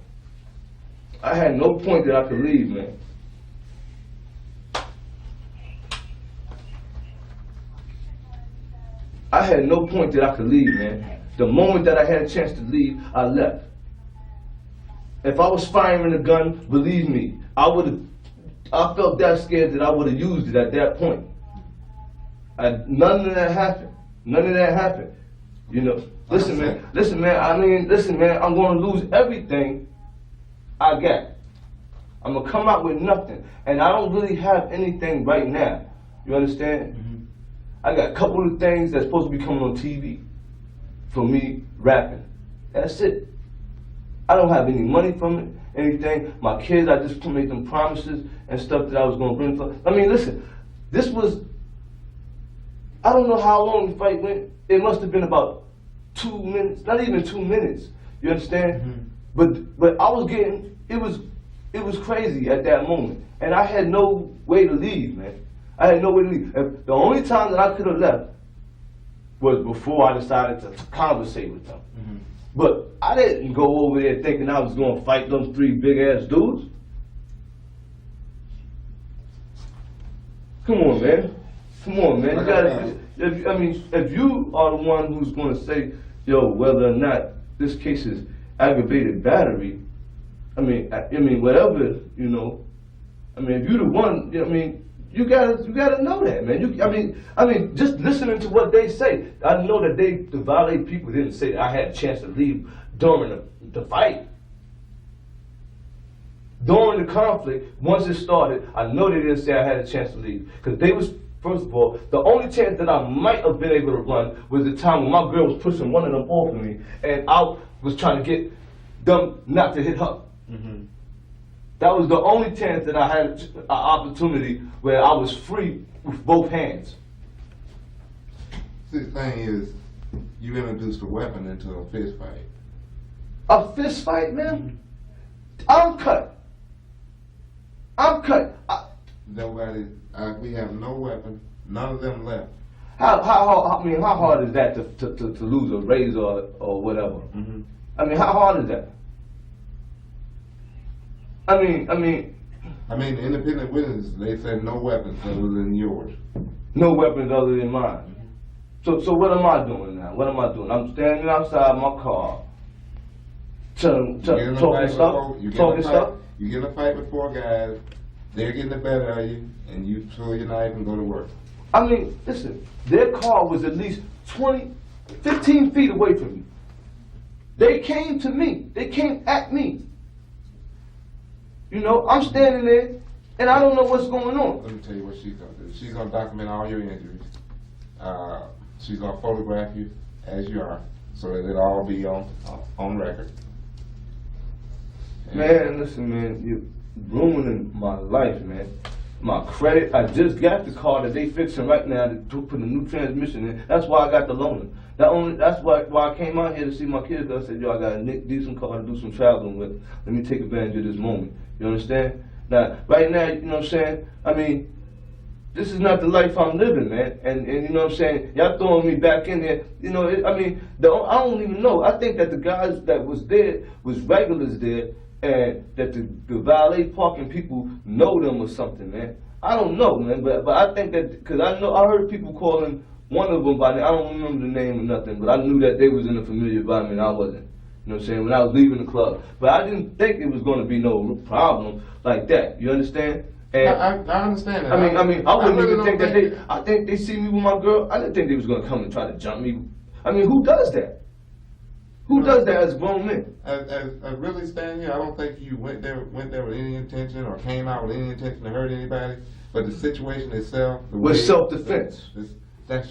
that I could leave, man. I had no point that I could leave, man. The moment that I had a chance to leave, I left. If I was firing a gun, believe me, I felt that scared that I would have used it at that point. None of that happened. You know, listen, man. I'm going to lose everything I got. I'm going to come out with nothing. And I don't really have anything right now. You understand? I got a couple of things that's supposed to be coming on TV for me rapping. That's it. I don't have any money from it, anything. My kids, I just made them promises and stuff that I was going to bring for. I mean, listen, this was, I don't know how long the fight went. It must have been about 2 minutes, not even 2 minutes. You understand? But I was getting, it was crazy at that moment. And I had no way to leave, man. I had no way to leave. The only time that I could have left was before I decided to conversate with them. But I didn't go over there thinking I was going to fight them 3 big-ass dudes. Come on, man. You gotta, if you are the one who's going to say, yo, whether or not this case is aggravated battery, I mean, whatever, you know. I mean, if you're the one, I mean, you gotta know that, man. I mean, just listening to what they say, I know that the valet people didn't say that I had a chance to leave during the fight. During the conflict, once it started, I know they didn't say I had a chance to leave. Because they was, first of all, the only chance that I might have been able to run was the time when my girl was pushing one of them off of me, and I was trying to get them not to hit her. That was the only chance that I had an opportunity where I was free with both hands. See, the thing is, you introduced a weapon into a fist fight. A fist fight, man? I'm cut. Nobody, we have no weapon, none of them left. How hard is that to lose a razor or whatever? I mean, how hard is that? I mean, the independent witnesses, they said no weapons other than yours. no weapons other than mine. So what am I doing now? What am I doing? I'm standing outside my car, talking stuff. You get in a fight with 4 guys, they're getting the better of you, and you throw your knife and go to work. I mean, listen, their car was at least 15 feet away from me. They came to me. They came at me. You know, I'm standing there, and I don't know what's going on. Let me tell you what she's gonna do. She's gonna document all your injuries. She's gonna photograph you as you are, so that it'll all be on record. And Man, listen, man, you ruining my life, man. my credit. I just got the car that they fixing right now to put a new transmission in. That's why I got the loaner. That's why I came out here to see my kids. I said, yo, I got a decent car to do some traveling with. Let me take advantage of this moment. You understand? Now, right now, you know what I'm saying? I mean, this is not the life I'm living, man. And you know what I'm saying? Y'all throwing me back in there. You know, I mean, I don't even know. I think that the guys that was there was regulars there, and that the valet parking people know them or something, man. I don't know, man. But I think that, because I heard people calling one of them by name. I don't remember the name or nothing, but I knew that they was in a familiar environment. I wasn't. You know what I'm saying? When I was leaving the club. But I didn't think it was going to be no problem like that. You understand? And I understand that. I mean, I wouldn't really even think don't that I think they see me with my girl. I didn't think they was gonna come and try to jump me. I mean, who does that? Who does that as grown men? As really standing here, I don't think you went there with any intention or came out with any intention to hurt anybody. But the situation itself, Was self-defense. That's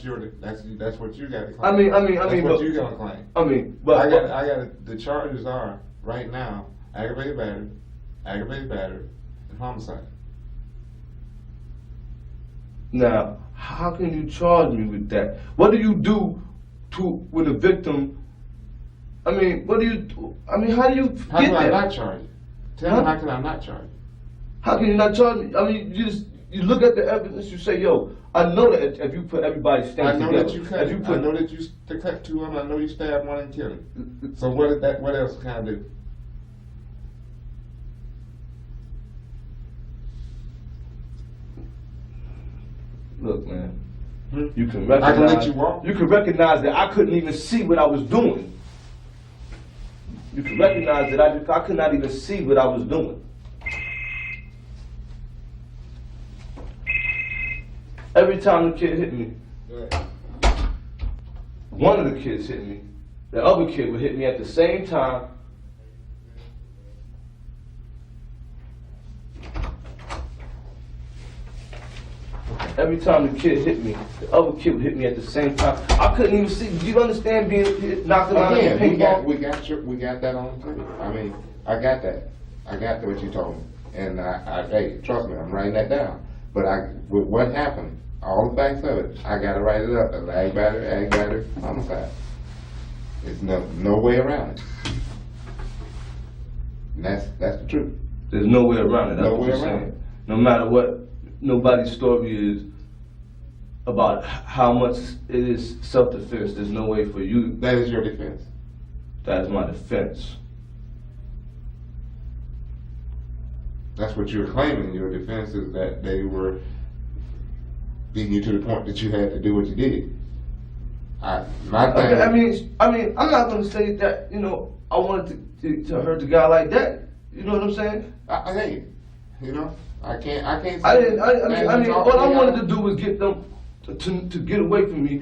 what you got to claim. I mean, that's what but, you got to claim. I mean, but I got the charges are right now aggravated battery, and homicide. Now, how can you charge me with that? What do you do with a victim? I mean, what do you do? I mean, how do you How get can I that? not charge you? Tell me, how can I not charge you? How can you not charge me? I mean, you look at the evidence, you say, yo, I know that if you put everybody's things I know together, that you cut. if you put, I know that you cut two of them. I know you stabbed one and killed him. So what else can I do? Look, man, Hmm? you can I can recognize. let you walk. You can recognize that I couldn't even see what I was doing. You can recognize that I could not even see what I was doing. Every time the kid hit me, one of the kids hit me, the other kid would hit me at the same time. Every time the kid hit me, the other kid would hit me at the same time. I couldn't even see. Do you understand being knocked around in a ping pong? we got that on tape. I mean, I got that. I got what you told me, and hey, trust me, I'm writing that down. But with what happened, all the facts of it, I gotta write it up. Ag battery, homicide. There's no way around it. And that's the truth. There's no way around it. That's No what way you're around saying. it. No matter what nobody's story is about how much it is self-defense, there's no way for you. That is your defense. That is my defense. That's what you're claiming. Your defense is that they were beating you to the point that you had to do what you did. My thing. I mean, I'm not gonna say that. You know, I wanted to hurt the guy like that. You know what I'm saying? Hey, you know, I can't say. I mean, all I wanted to do was get them to get away from me.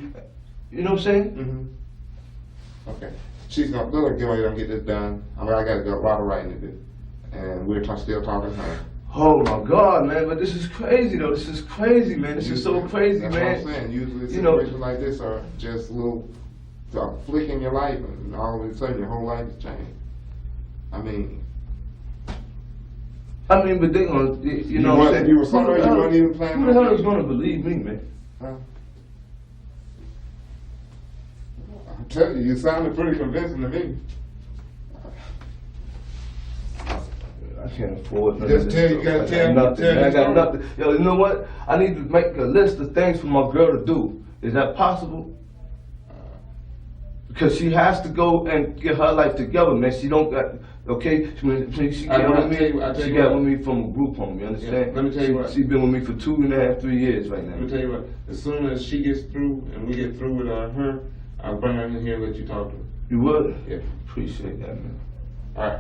You know what I'm saying? Mm-hmm. Okay. She's gonna get ready to get this done. I got a lot of writing to do, and we're still talking to her. Oh my God, man! But this is crazy, though. This is crazy, man. This is so crazy, That's man. what I'm saying. Usually You know- situations like this are just little flick in your life, and all of a sudden your whole life has changed. I mean, but they gonna, you know what I'm saying? You were sorry you weren't even planning Who the on hell is it. gonna believe me, man? Huh? I'm telling you, you sounded pretty convincing to me. I can't afford nothing. Just tell you gotta tell- nothing. tell Man, I your got story. nothing. Yo, you know what? I need to make a list of things for my girl to do. Is that possible? Because she has to go and get her life together, man. She don't got, okay? She got I'll with tell me. you She what. got with me from a group home. You understand? let me tell you what. She's been with me for 2.5, 3 years right Let me now. tell you what, as soon as she gets through and we get through with her, I'll bring her in here and let you talk to her. You would? Yeah. Appreciate that, man. All right.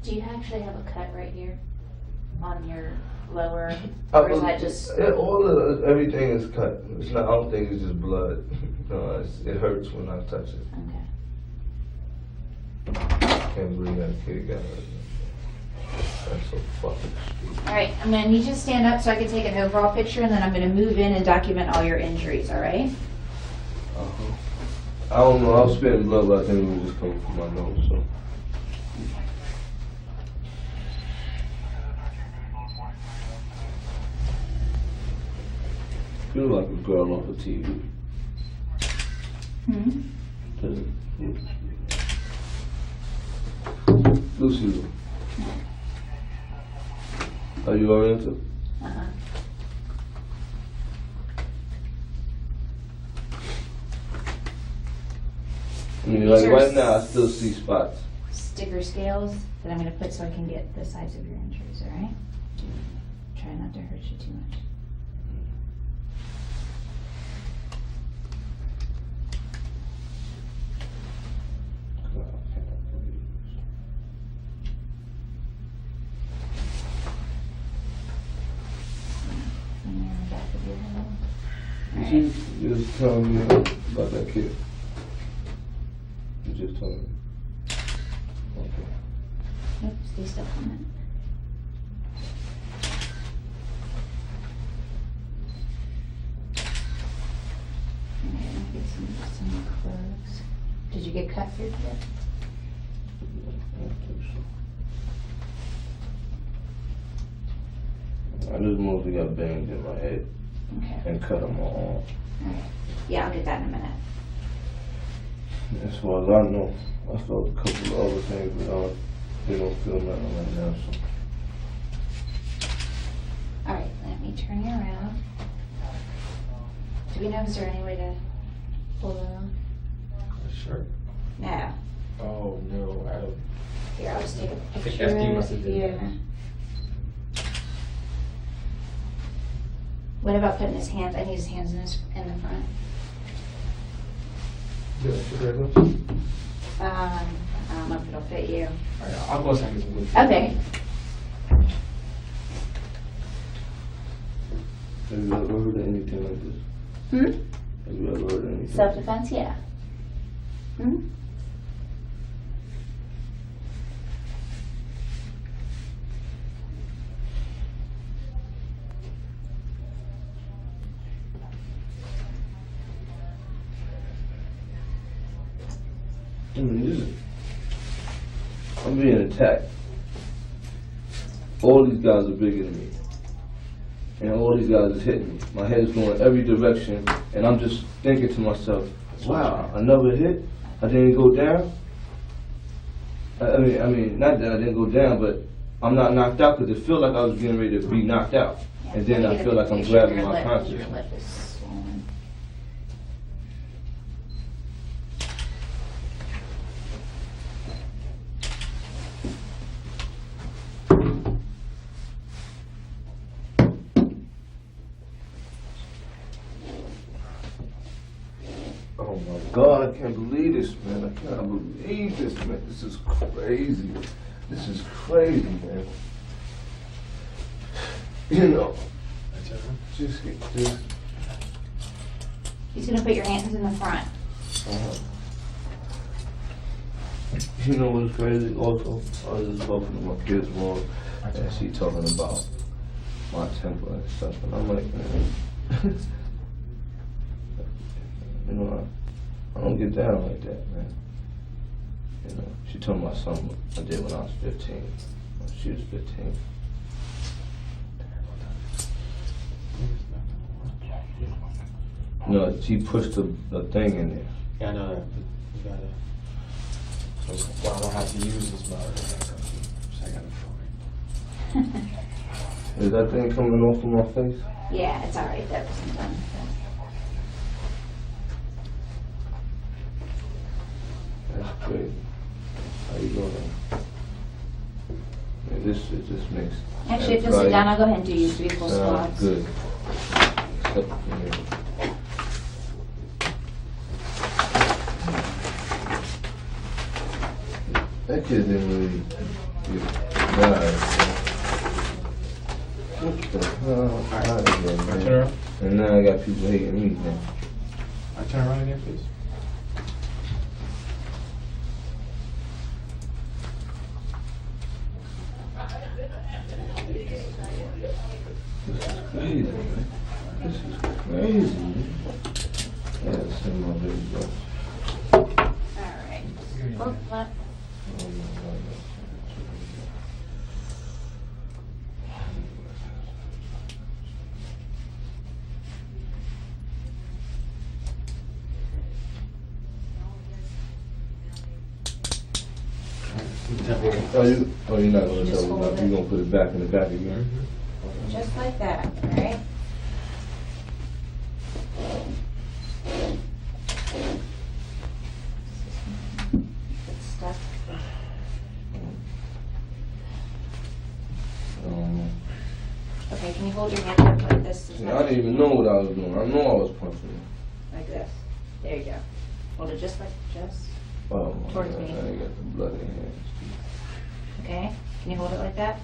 Do you actually have a cut right here on your lower, or is that just? Everything is cut. It's not. I don't think it's just blood. No, it hurts when I touch it. Okay. Can't believe that kid got hurt. That's so fucking stupid. All right, I'm gonna need you to stand up so I can take an overall picture, and then I'm gonna move in and document all your injuries, all right? I don't know. I was spitting blood, but I think it was just coming from my nose. So feel like a girl off of TV. Hmm? Lucy, are you oriented? Uh-huh. I mean, These like are right now, I still see spots. Sticker scales that I'm gonna put so I can get the size of your injuries, all right? Try not to hurt you too much. And then the back of your head. All right. You just telling me about that kid. You just telling me. Okay. Yep, stay still for a minute. Okay, let me get some clothes. Did you get cut here today? I just mostly got bangs in my head Okay. and cut on my arm. Alright. Yeah, I'll get that in a minute. As far as I know, I felt a couple of other things, but they don't feel nothing right now. So. Alright, let me turn you around. Do we know, is there any way to pull that on? Sure. No. Oh, no, I don't. Here, I'll just take a I think picture SD must of have did you. that. What about putting his hands, I need his hands in the front. Yeah, sure, right, I don't know if it'll fit you. Alright, I'll go second. Okay. Have you ever heard of anything like this? Hmm? Have you ever heard of anything? Self-defense, yeah. Hmm? I mean, I'm being attacked. All these guys are bigger than me. And all these guys is hitting me. My head's going every direction, and I'm just thinking to myself, wow, another hit? I didn't go down? I mean, not that I didn't go down, but I'm not knocked out because it felt like I was getting ready to be knocked out. And then I feel like I'm grabbing my Your consciousness. lip is swollen. Oh my God, I can't believe this, man. I can't believe this, man. This is crazy. This is crazy, man. You know, just get this. He's gonna put your hands in the front. You know what's crazy also? I was just talking to my kids' mom, and she talking about my temper and stuff, and I'm like, man, you know, I don't get down like that, man. You know, she told me about something I did when I was 15. When she was 15. No, she pushed the thing in there. Yeah, I know that. You gotta. So, well, I don't have to use this motor. So I gotta find. Is that thing coming off of my face? Yeah, it's alright, that wasn't done. That's crazy. How you doing? Yeah, this makes. Actually, if you'll sit down, I'll go ahead and do you 3 full squats. Good. That kid didn't really get died. What the hell? I turn Man. around. And now I got people hating me, man. I turn around again, please. This is crazy, man. This is crazy, man. Yeah, send my baby go. Alright. Full left. Oh my God. Oh, you're not gonna Just tell me hold nothing. it. You're gonna put it back in the back again. Just like that, alright? Stuff. Okay, can you hold your hand up like this? See, I didn't even know what I was doing. I know I was punching. Like this. There you go. Hold it just just. Oh, my Towards God, me. I ain't got the bloody hands. Okay? Can you hold it like that?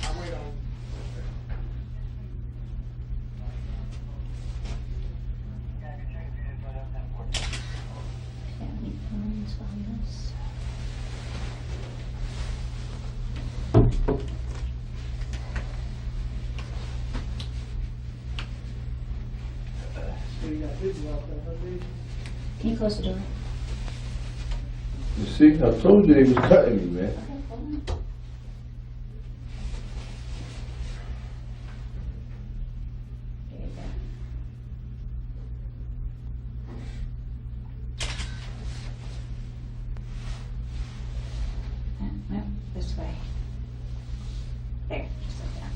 I wait on. Yeah, any phones on this? So you got video out there, huh, baby? Can you close the door? You see, I told you they was cutting me, man. Okay, hold on. There you go. No, this way. There, just like that.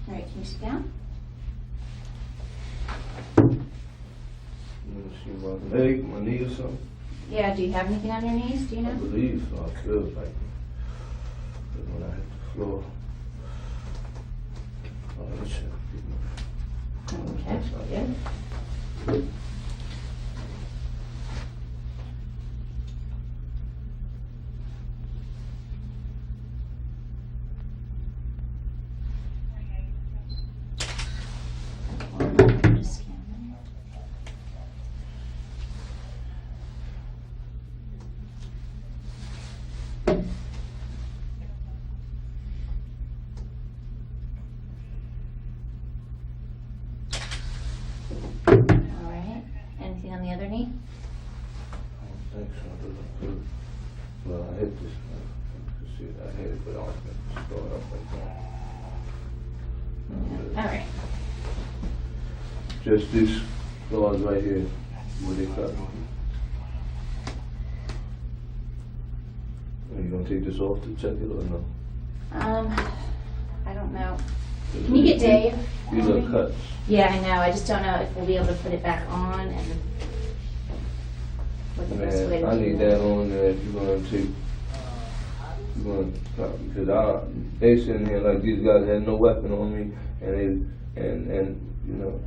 All right, can you sit down? You wanna see my leg, my knee or something? Yeah, do you have anything on your knees, do you I know? believe so. I feel like when I hit the floor. Oh, that shit. Okay, good. Alright, anything on the other knee? I don't think so. Well, I hit this. See, I hit it, but I don't think it's going up like that. Alright, Just these claws right here where they cut. Are you gonna take this off to check it or no? I don't know. Can you get Dave? These are cuts. Yeah, I know, I just don't know if we'll be able to put it back on and what the best way Man, to I do need that on there if you're gonna take, you're gonna cut, because they sitting here like these guys had no weapon on me, and you know,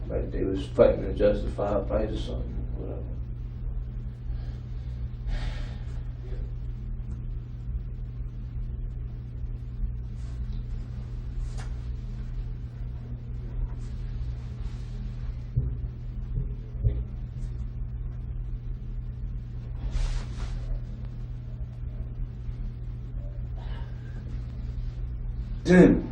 like they was fighting a justified fight or something, whatever. Damn.